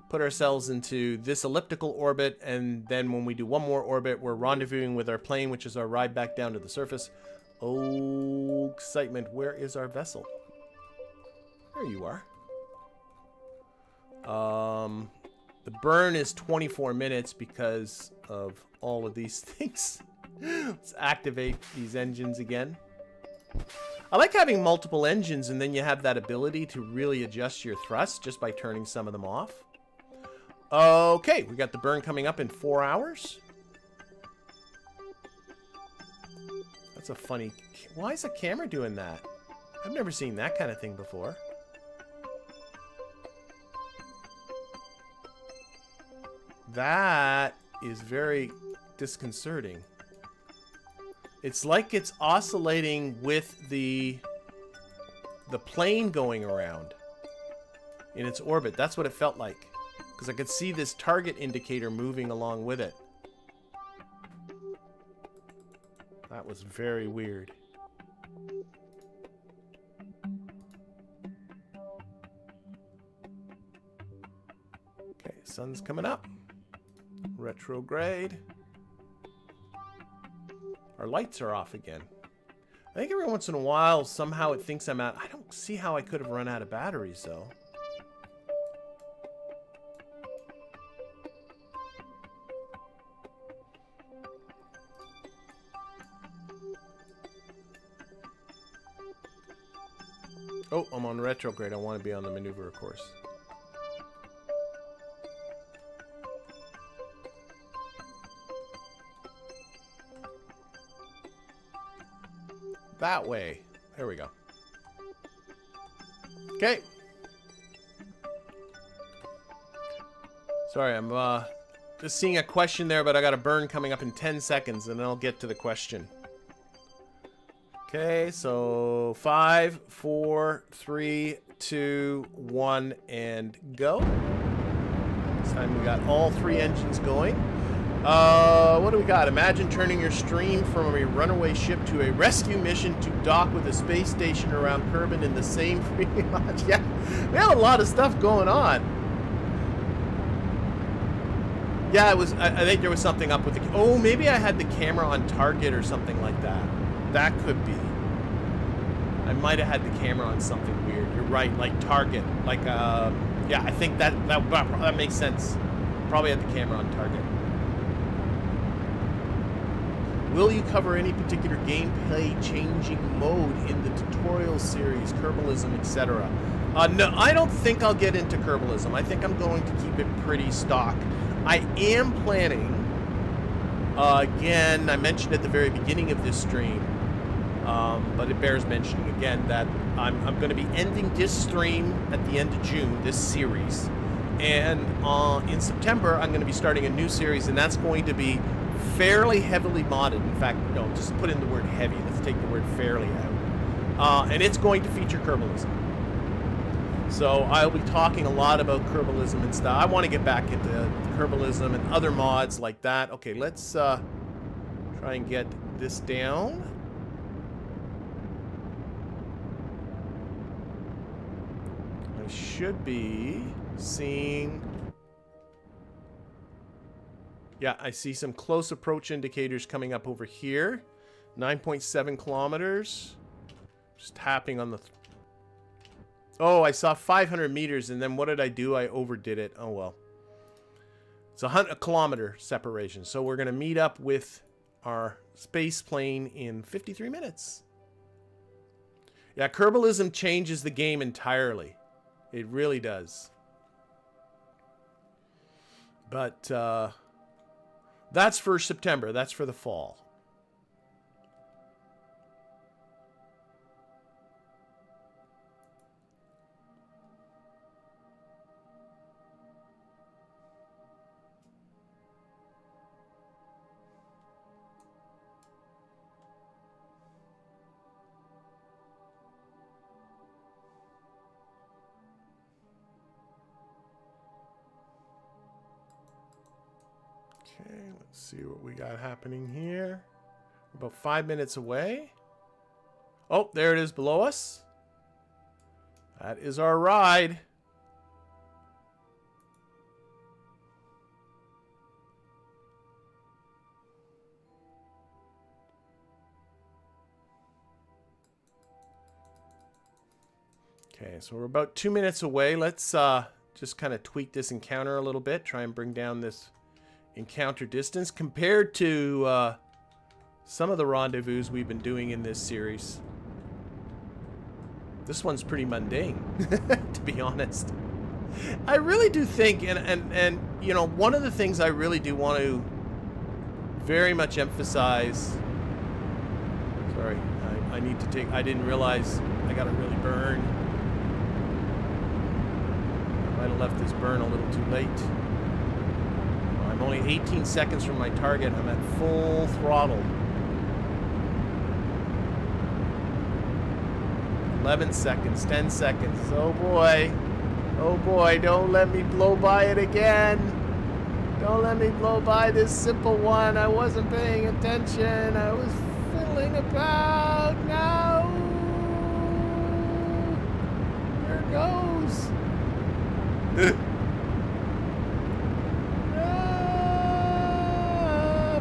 Put ourselves into this elliptical orbit. And then when we do one more orbit, we're rendezvousing with our plane, which is our ride back down to the surface. Oh, excitement. Where is our vessel? There you are. The burn is 24 minutes because of all of these things. Let's activate these engines again. I like having multiple engines, and then you have that ability to really adjust your thrust just by turning some of them off. Okay, we got the burn coming up in 4 hours. That's a funny... Why is the camera doing that? I've never seen that kind of thing before. That is very disconcerting. It's like it's oscillating with the plane going around in its orbit. That's what it felt like. Because I could see this target indicator moving along with it. That was very weird. Okay, sun's coming up. Retrograde. Our lights are off again. I think every once in a while, somehow it thinks I'm out. I don't see how I could have run out of batteries, though. Oh, I'm on retrograde. I want to be on the maneuver course. That way. There we go. Okay. Sorry, I'm just seeing a question there, but I got a burn coming up in 10 seconds, and then I'll get to the question. Okay, so 5, 4, 3, 2, 1, and go. This time we got all 3 engines going. What do we got? Imagine turning your stream from a runaway ship to a rescue mission to dock with a space station around Kerbin in the same free launch. Yeah, we have a lot of stuff going on. Yeah, it was. I think there was something up with the. Oh, maybe I had the camera on target or something like that. That could be. I might have had the camera on something weird. You're right, like target. Like, yeah, I think that makes sense. Probably had the camera on target. Will you cover any particular gameplay changing mode in the tutorial series, Kerbalism, etc.? No, I don't think I'll get into Kerbalism. I think I'm going to keep it pretty stock. I am planning, again, I mentioned at the very beginning of this stream, but it bears mentioning again that I'm going to be ending this stream at the end of June, this series. And in September, I'm going to be starting a new series, and that's going to be fairly heavily modded. In fact, no, just put in the word heavy. Let's take the word fairly out. And it's going to feature Kerbalism. So I'll be talking a lot about Kerbalism and stuff. I want to get back into Kerbalism and other mods like that. Okay, let's try and get this down. I should be seeing... Yeah, I see some close approach indicators coming up over here. 9.7 kilometers. Just tapping on the... Oh, I saw 500 meters, and then what did I do? I overdid it. Oh, well. It's a kilometer separation. So we're going to meet up with our space plane in 53 minutes. Yeah, Kerbalism changes the game entirely. It really does. But, that's for September. That's for the fall. Okay, let's see what we got happening here. We're about 5 minutes away. Oh, there it is below us. That is our ride. Okay, so we're about 2 minutes away. Let's just kind of tweak this encounter a little bit. Try and bring down this encounter distance compared to some of the rendezvous we've been doing in this series. This one's pretty mundane, to be honest. I really do think, and you know, one of the things I really do want to very much emphasize. Sorry, I need to take. I didn't realize I got to really burn. I might have left this burn a little too late. I'm only 18 seconds from my target. I'm at full throttle. 11 seconds, 10 seconds. Oh boy. Oh boy, don't let me blow by it again. Don't let me blow by this simple one. I wasn't paying attention. I was fiddling about. No. There it goes.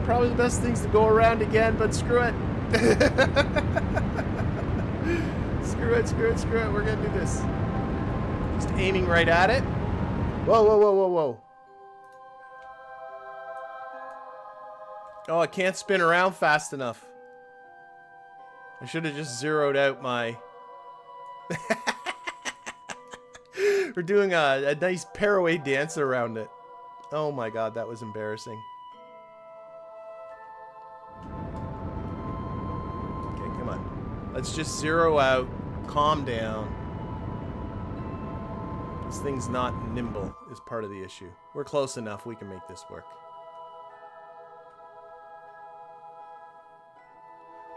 Probably the best things to go around again, but screw it. Screw it, screw it, screw it. We're going to do this. Just aiming right at it. Whoa, whoa, whoa, whoa, whoa. Oh, I can't spin around fast enough. I should have just zeroed out my... We're doing a nice paraway dance around it. Oh my god, that was embarrassing. Okay, come on. Let's just zero out. Calm down. This thing's not nimble is part of the issue. We're close enough. We can make this work.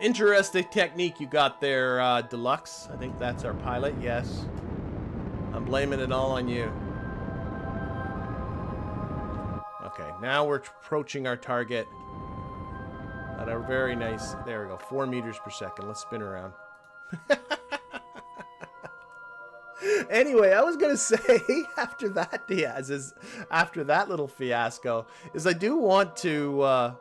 Interesting technique you got there, Deluxe. I think that's our pilot. Yes. I'm blaming it all on you. Okay, now we're approaching our target at a very nice... There we go. 4 meters per second. Let's spin around. Anyway, I was going to say, after that, Diaz, after that little fiasco, is I do want to...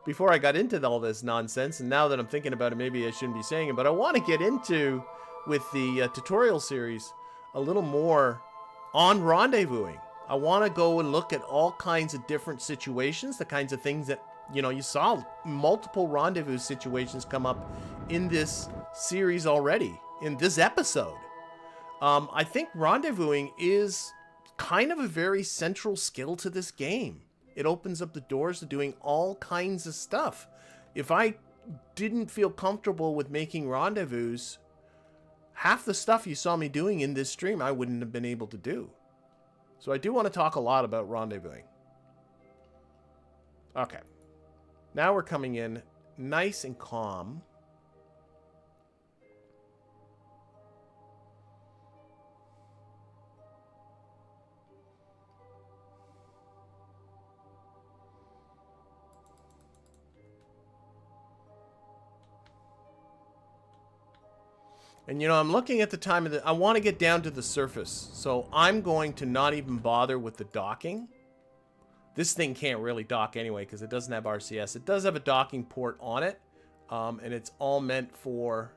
before I got into all this nonsense, and now that I'm thinking about it, maybe I shouldn't be saying it, but I want to get into, with the tutorial series, a little more on rendezvousing. I want to go and look at all kinds of different situations, the kinds of things that You know, you saw multiple rendezvous situations come up in this series already, in this episode. I think rendezvousing is kind of a very central skill to this game. It opens up the doors to doing all kinds of stuff. If I didn't feel comfortable with making rendezvous, half the stuff you saw me doing in this stream, I wouldn't have been able to do. So I do want to talk a lot about rendezvousing. Okay. Now we're coming in nice and calm. And, you know, I'm looking at the time of the... I want to get down to the surface. So I'm going to not even bother with the docking. This thing can't really dock anyway because it doesn't have RCS. It does have a docking port on it. And it's all meant for...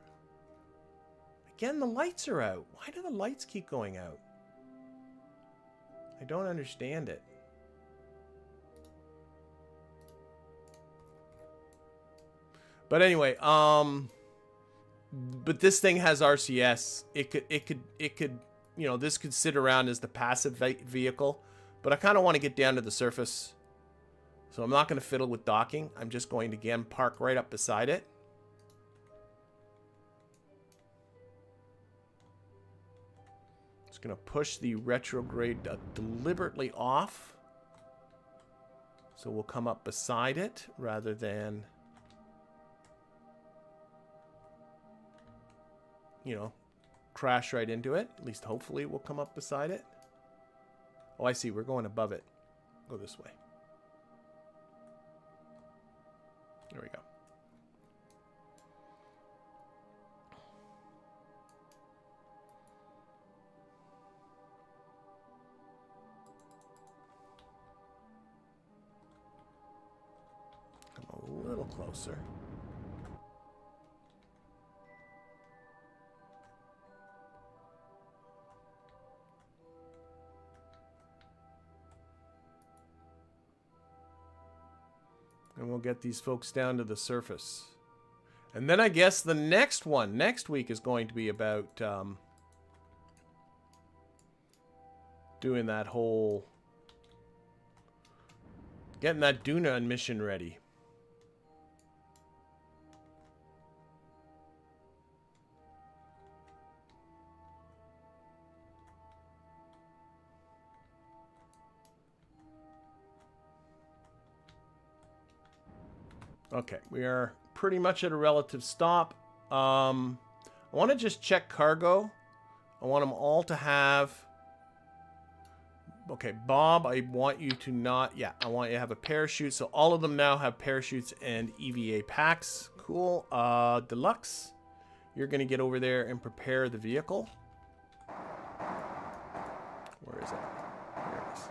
Again, the lights are out. Why do the lights keep going out? I don't understand it. But anyway, but this thing has RCS. It could, you know, this could sit around as the passive vehicle, but I kind of want to get down to the surface. So I'm not going to fiddle with docking. I'm just going to, again, park right up beside it. Just going to push the retrograde deliberately off. So we'll come up beside it rather than... you know, crash right into it. At least hopefully we'll come up beside it. Oh, I see. We're going above it. Go this way. There we go. Come a little closer. And we'll get these folks down to the surface. And then I guess the next one, next week, is going to be about doing that whole... getting that Duna mission ready. Okay, we are pretty much at a relative stop. I want to just check cargo. I want them all to have... Okay, Bob, I want you to not... Yeah, I want you to have a parachute. So all of them now have parachutes and EVA packs. Cool. Deluxe, you're going to get over there and prepare the vehicle. Where is it? There it is.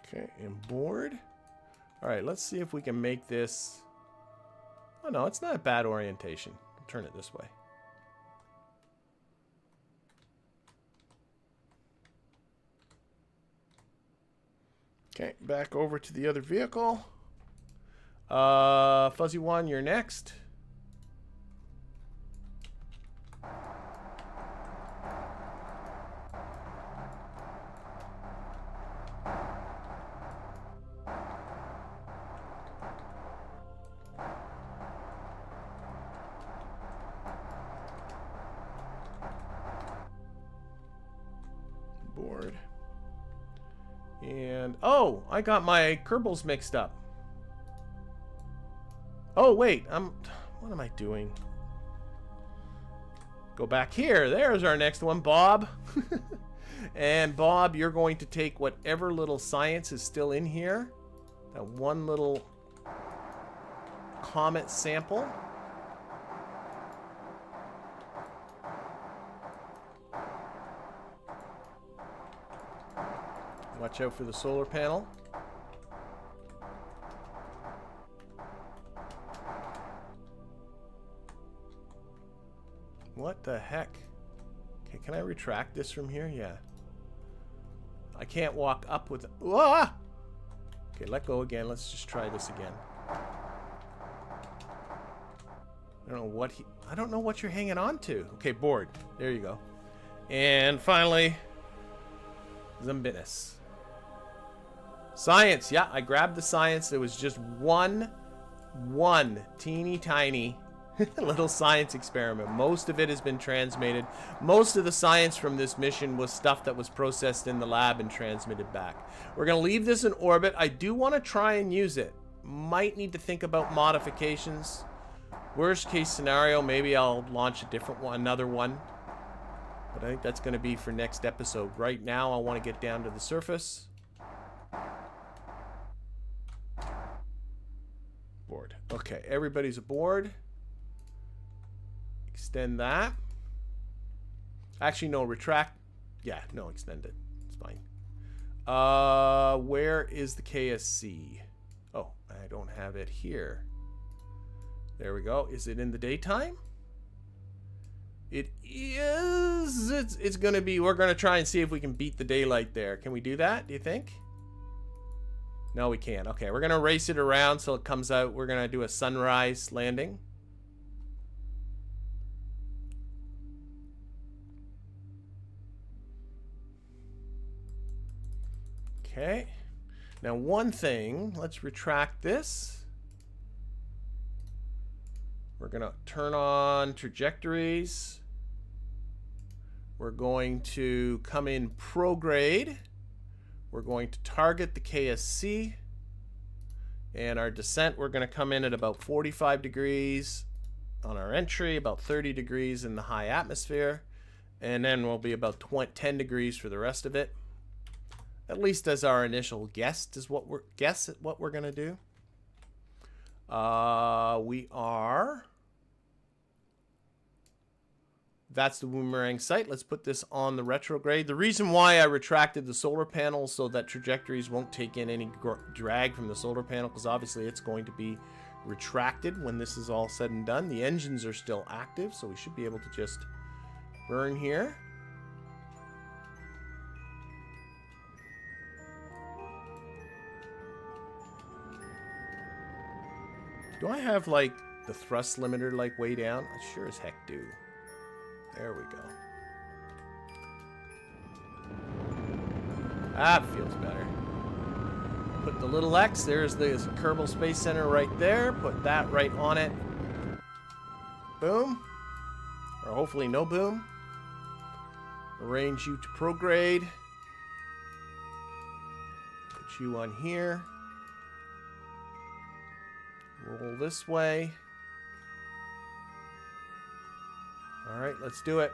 Okay, and board. All right, let's see if we can make this... Oh, no, it's not a bad orientation. I'll turn it this way. Okay, back over to the other vehicle. Fuzzy One, you're next. Board. And, oh, I got my Kerbals mixed up. Oh, wait, what am I doing? Go back here. There's our next one, Bob. And Bob, you're going to take whatever little science is still in here. That one little comet sample. Watch out for the solar panel. the heck? Okay, can I retract this from here? Yeah. I can't walk up with... Ah! Okay, let go again. Let's just try this again. I don't know what you're hanging on to. Okay, board. There you go. And finally, Zambinus. Science. Yeah, I grabbed the science. There was just one teeny tiny little science experiment. Most of it has been transmitted. Most of the science from this mission was stuff that was processed in the lab and transmitted back. We're going to leave this in orbit. I do want to try and use it. Might need to think about modifications. Worst case scenario, maybe I'll launch a different one, another one. But I think that's going to be for next episode. Right now, I want to get down to the surface. Board. Okay, everybody's aboard. Extend that. Actually, no, retract. Yeah, no, extend it. It's fine. Where is the KSC? Oh, I don't have it here. There we go. Is it in the daytime? It is. It's going to be. We're going to try and see if we can beat the daylight there. Can we do that, do you think? No, we can't. Okay, we're going to race it around so it comes out. We're going to do a sunrise landing. Okay. Now, one thing. Let's retract this. We're going to turn on trajectories. We're going to come in prograde. We're going to target the KSC. And our descent, we're going to come in at about 45 degrees on our entry, about 30 degrees in the high atmosphere. And then we'll be about 10 degrees for the rest of it. At least as our initial guess is what we're going to do. We are... That's the boomerang site. Let's put this on the retrograde. The reason why I retracted the solar panel so that trajectories won't take in any drag from the solar panel, because obviously it's going to be retracted when this is all said and done. The engines are still active, so we should be able to just burn here. Do I have, like, the thrust limiter, like, way down? I sure as heck do. There we go. That feels better. Put the little X. There's the Kerbal Space Center right there. Put that right on it. Boom. Or hopefully no boom. Arrange you to prograde. Put you on here. Roll this way. Alright, let's do it.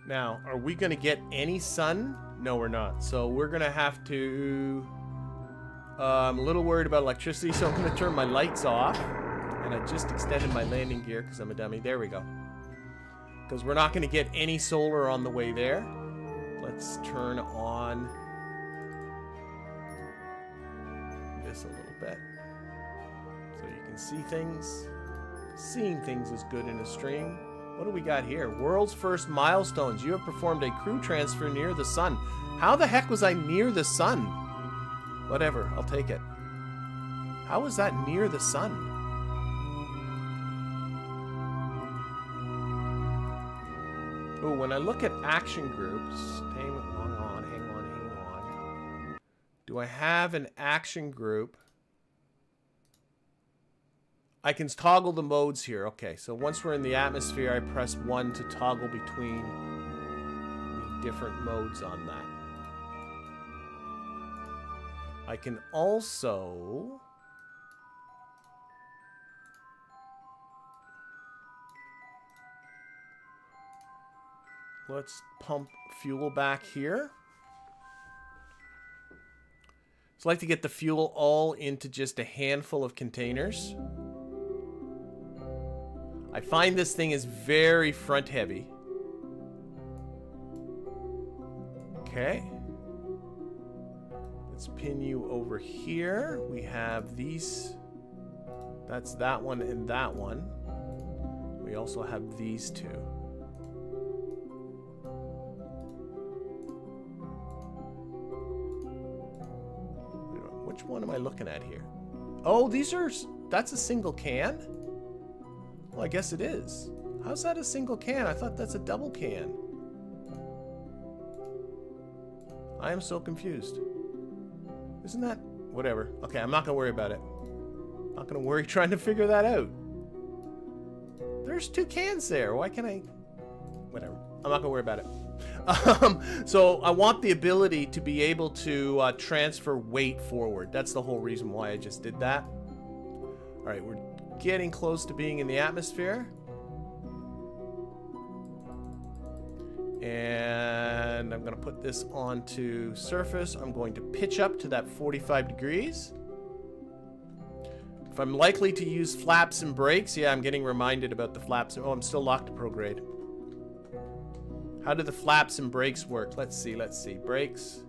Now, are we going to get any sun? No, we're not. So we're going to have to... I'm a little worried about electricity, so I'm going to turn my lights off. And I just extended my landing gear because I'm a dummy. There we go. Because we're not going to get any solar on the way there. Let's turn on this a little bit so you can see things. Seeing things is good in a stream. What do we got here? World's first milestones. You have performed a crew transfer near the sun. How the heck was I near the sun? Whatever, I'll take it. How was that near the sun? Oh, when I look at action groups, hang on. Do I have an action group? I can toggle the modes here. Okay, so once we're in the atmosphere, I press 1 to toggle between the different modes on that. I can also... Let's pump fuel back here. So I like to get the fuel all into just a handful of containers. I find this thing is very front heavy. Okay. Let's pin you over here. We have these. That's that one and that one. we also have these two. Which one am I looking at here? Oh, these are... That's a single can? Well, I guess it is. How's that a single can? I thought that's a double can. I am so confused. Isn't that... Whatever. Okay, I'm not going to worry about it. I'm not going to worry trying to figure that out. There's two cans there. Why can't I... Whatever. I'm not going to worry about it. So I want the ability to be able to transfer weight forward. That's the whole reason why I just did that. All right, we're getting close to being in the atmosphere. And I'm going to put this onto surface. I'm going to pitch up to that 45 degrees. If I'm likely to use flaps and brakes, yeah, I'm getting reminded about the flaps. Oh, I'm still locked to prograde. How do the flaps and brakes work? Let's see, let's see. Brakes.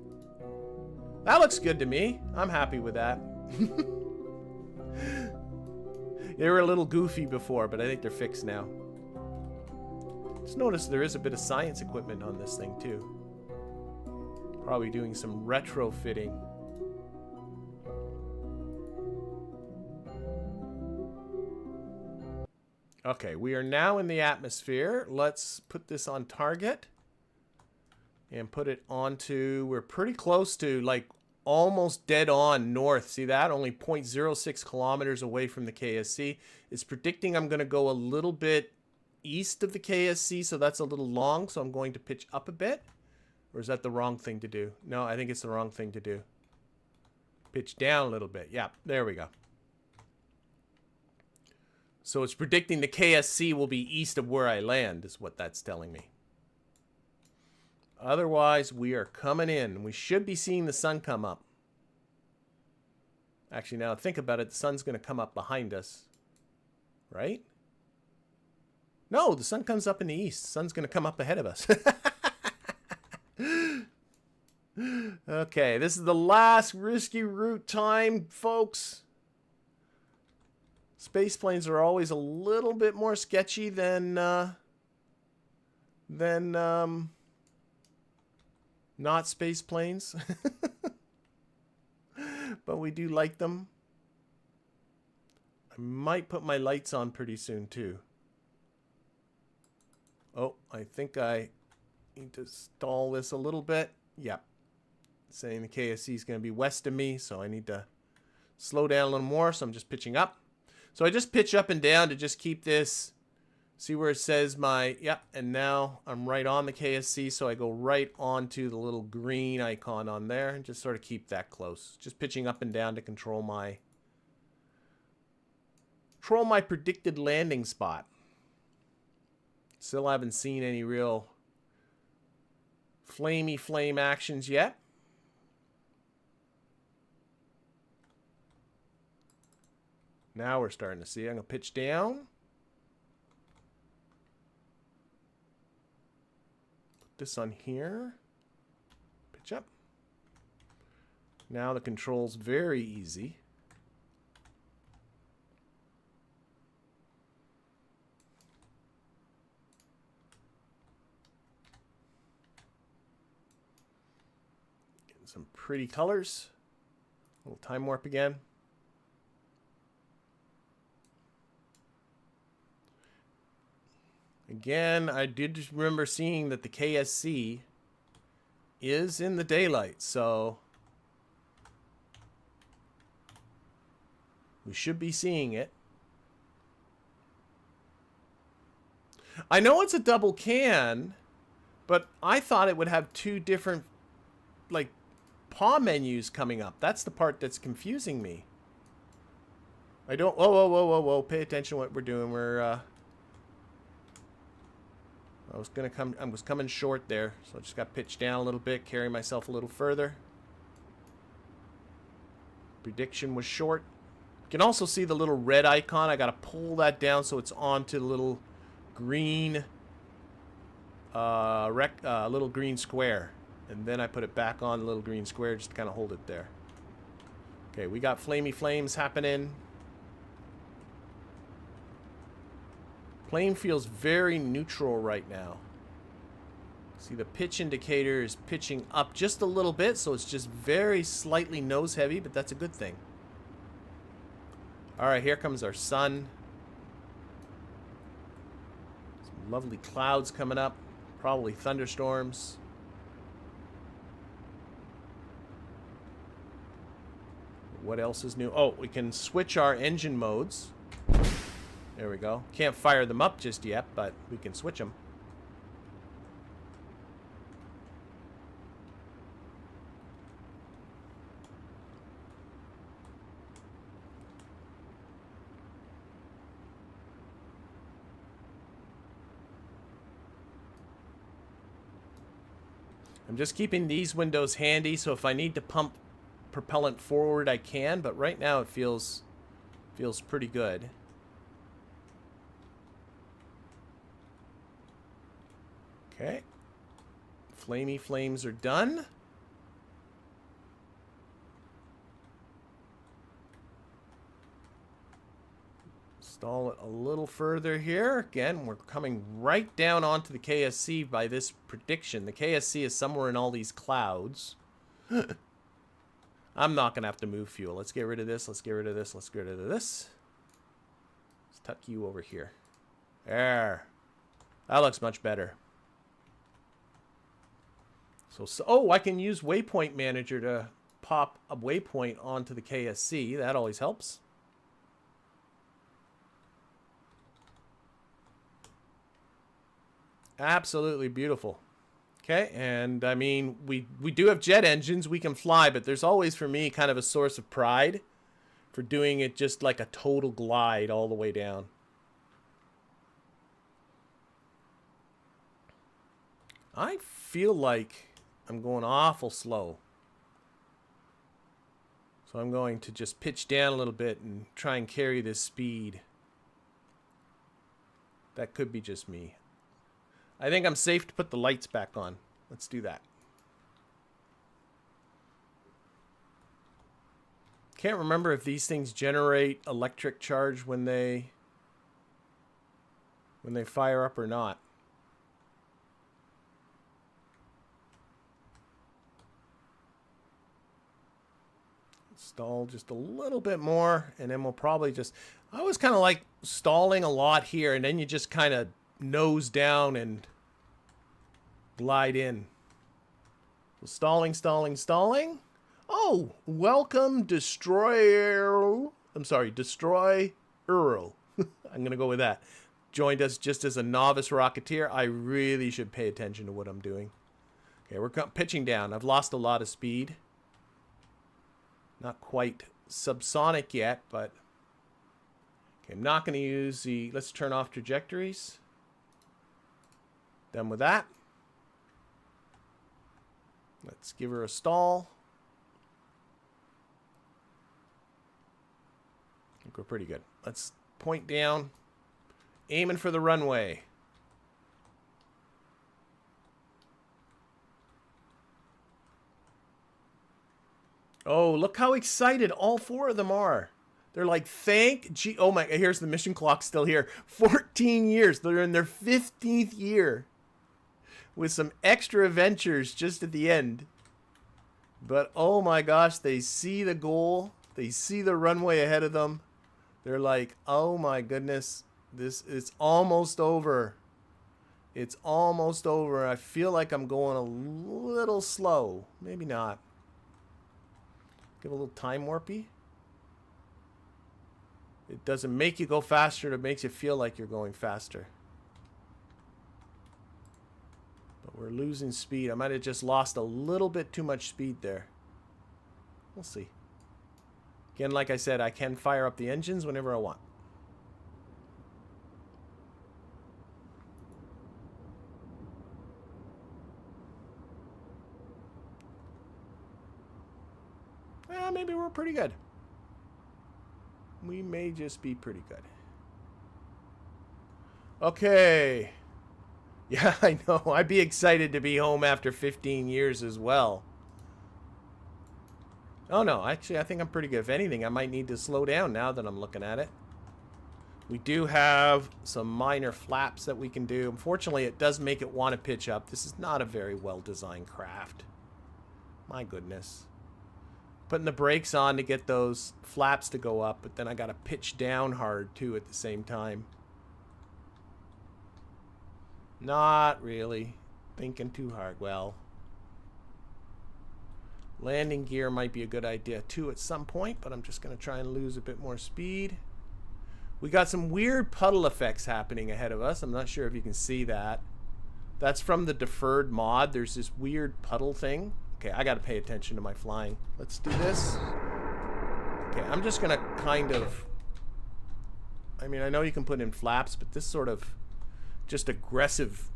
That looks good to me. I'm happy with that. They were a little goofy before, but I think they're fixed now. Just notice there is a bit of science equipment on this thing too. Probably doing some retrofitting. Okay, we are now in the atmosphere. Let's put this on target and put it onto, we're pretty close to like almost dead on north. See that? Only 0.06 kilometers away from the KSC. It's predicting I'm going to go a little bit east of the KSC, so that's a little long, so I'm going to pitch up a bit. Or is that the wrong thing to do? No, I think it's the wrong thing to do. Pitch down a little bit. Yeah, there we go. So it's predicting the KSC will be east of where I land, is what that's telling me. Otherwise, we are coming in. We should be seeing the sun come up. Actually, now think about it, the sun's going to come up behind us. Right? No, the sun comes up in the east. The sun's going to come up ahead of us. Okay, this is the last risky route time, folks. Space planes are always a little bit more sketchy than not space planes. But we do like them. I might put my lights on pretty soon too. Oh, I think I need to stall this a little bit. Yep. Saying the KSC is going to be west of me, so I need to slow down a little more, so I'm just pitching up. So I just pitch up and down to just keep this, see where it says my, yep, and now I'm right on the KSC, so I go right onto the little green icon on there and just sort of keep that close. Just pitching up and down to control my predicted landing spot. Still haven't seen any real flamey flame actions yet. Now we're starting to see. I'm going to pitch down. Put this on here. Pitch up. Now the control's very easy. Getting some pretty colors. A little time warp again. Again, I did remember seeing that the KSC is in the daylight, so we should be seeing it. I know it's a double can, but I thought it would have two different, like, paw menus coming up. That's the part that's confusing me. I don't... Whoa, whoa, whoa, whoa, whoa. Pay attention to what we're doing. We're, I was coming short there, so I just got pitched down a little bit, carry myself a little further. Prediction was short. You can also see the little red icon. I got to pull that down so it's onto the little green, little green square, and then I put it back on the little green square just to kind of hold it there. Okay, we got flamey flames happening. Plane feels very neutral right now. See, the pitch indicator is pitching up just a little bit, so it's just very slightly nose heavy, but that's a good thing. All right, here comes our sun. Some lovely clouds coming up, probably thunderstorms. What else is new? Oh, we can switch our engine modes. There we go. Can't fire them up just yet, but we can switch them. I'm just keeping these windows handy, so if I need to pump propellant forward, I can, but right now it feels pretty good. Okay. Flamey flames are done. Stall it a little further here. Again, we're coming right down onto the KSC by this prediction. The KSC is somewhere in all these clouds. I'm not going to have to move fuel. Let's get rid of this. Let's get rid of this. Let's get rid of this. Let's tuck you over here. There. That looks much better. So, oh, I can use Waypoint Manager to pop a waypoint onto the KSC. That always helps. Absolutely beautiful. Okay, and I mean, we do have jet engines. We can fly, but there's always, for me, kind of a source of pride for doing it just like a total glide all the way down. I feel like I'm going awful slow. So I'm going to just pitch down a little bit and try and carry this speed. That could be just me. I think I'm safe to put the lights back on. Let's do that. Can't remember if these things generate electric charge when they fire up or not. Stall just a little bit more, and then we'll probably just... I always kind of like stalling a lot here, and then you just kind of nose down and glide in. So stalling, stalling, stalling. Oh, welcome, Destroyer. I'm sorry, Destroy Earl. I'm going to go with that. Joined us just as a novice rocketeer. I really should pay attention to what I'm doing. Okay, we're pitching down. I've lost a lot of speed. Not quite subsonic yet, but... Okay, I'm not going to use the... Let's turn off trajectories. Done with that. Let's give her a stall. I think we're pretty good. Let's point down. Aiming for the runway. Oh, look how excited all four of them are. They're like, oh my, here's the mission clock still here. 14 years. They're in their 15th year. With some extra adventures just at the end. But oh my gosh, they see the goal. They see the runway ahead of them. They're like, oh my goodness, it's almost over. It's almost over. I feel like I'm going a little slow. Maybe not. Give a little time warpy. It doesn't make you go faster. It makes you feel like you're going faster. But we're losing speed. I might have just lost a little bit too much speed there. We'll see. Again, like I said, I can fire up the engines whenever I want. Maybe we're pretty good. We may just be pretty good. Okay. Yeah, I know. I'd be excited to be home after 15 years as well. Oh, no. Actually, I think I'm pretty good. If anything, I might need to slow down now that I'm looking at it. We do have some minor flaps that we can do. Unfortunately, it does make it want to pitch up. This is not a very well-designed craft. My goodness. Putting the brakes on to get those flaps to go up, but then I got to pitch down hard, too, at the same time. Not really thinking too hard. Well, landing gear might be a good idea, too, at some point, but I'm just going to try and lose a bit more speed. We got some weird puddle effects happening ahead of us. I'm not sure if you can see that. That's from the Deferred mod. There's this weird puddle thing. Okay, I got to pay attention to my flying. Let's do this. Okay, I'm just going to kind of... I mean, I know you can put in flaps, but this sort of just aggressive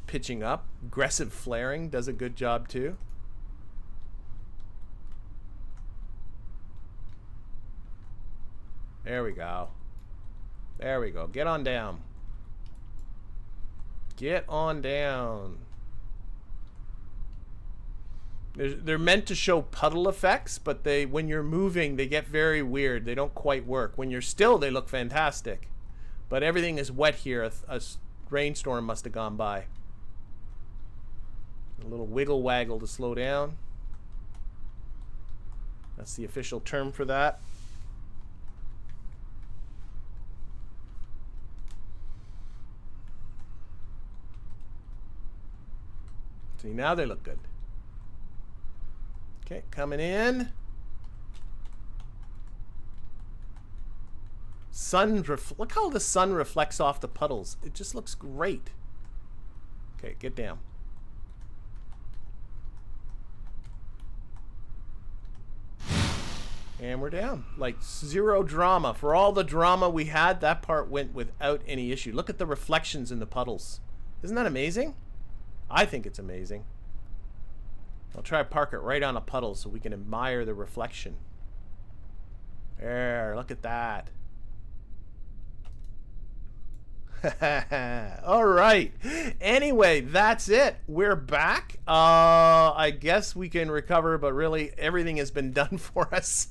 pitching up, aggressive flaring does a good job too. There we go. There we go. Get on down. Get on down. They're meant to show puddle effects, but when you're moving, they get very weird. They don't quite work. When you're still, they look fantastic. But everything is wet here. A rainstorm must have gone by. A little wiggle waggle to slow down. That's the official term for that. See, now they look good. Okay, coming in. Look how the sun reflects off the puddles. It just looks great. Okay, get down. And we're down. Like zero drama. For all the drama we had, that part went without any issue. Look at the reflections in the puddles. Isn't that amazing? I think it's amazing. I'll try to park it right on a puddle so we can admire the reflection. There, look at that. All right. Anyway, that's it. We're back. I guess we can recover, but really everything has been done for us.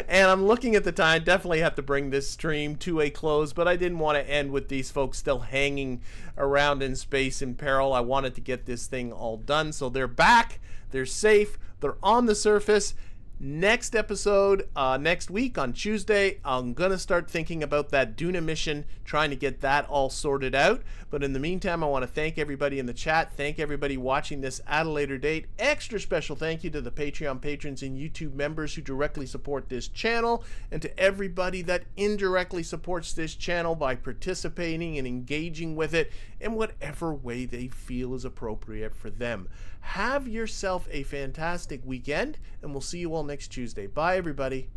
And I'm looking at the time. Definitely have to bring this stream to a close, but I didn't want to end with these folks still hanging around in space in peril. I wanted to get this thing all done. So they're back. They're safe. They're on the surface. Next episode, next week on Tuesday, I'm going to start thinking about that Duna mission, trying to get that all sorted out. But in the meantime, I want to thank everybody in the chat. Thank everybody watching this at a later date. Extra special thank you to the Patreon patrons and YouTube members who directly support this channel, and to everybody that indirectly supports this channel by participating and engaging with it in whatever way they feel is appropriate for them. Have yourself a fantastic weekend, and we'll see you all next Tuesday. Bye, everybody.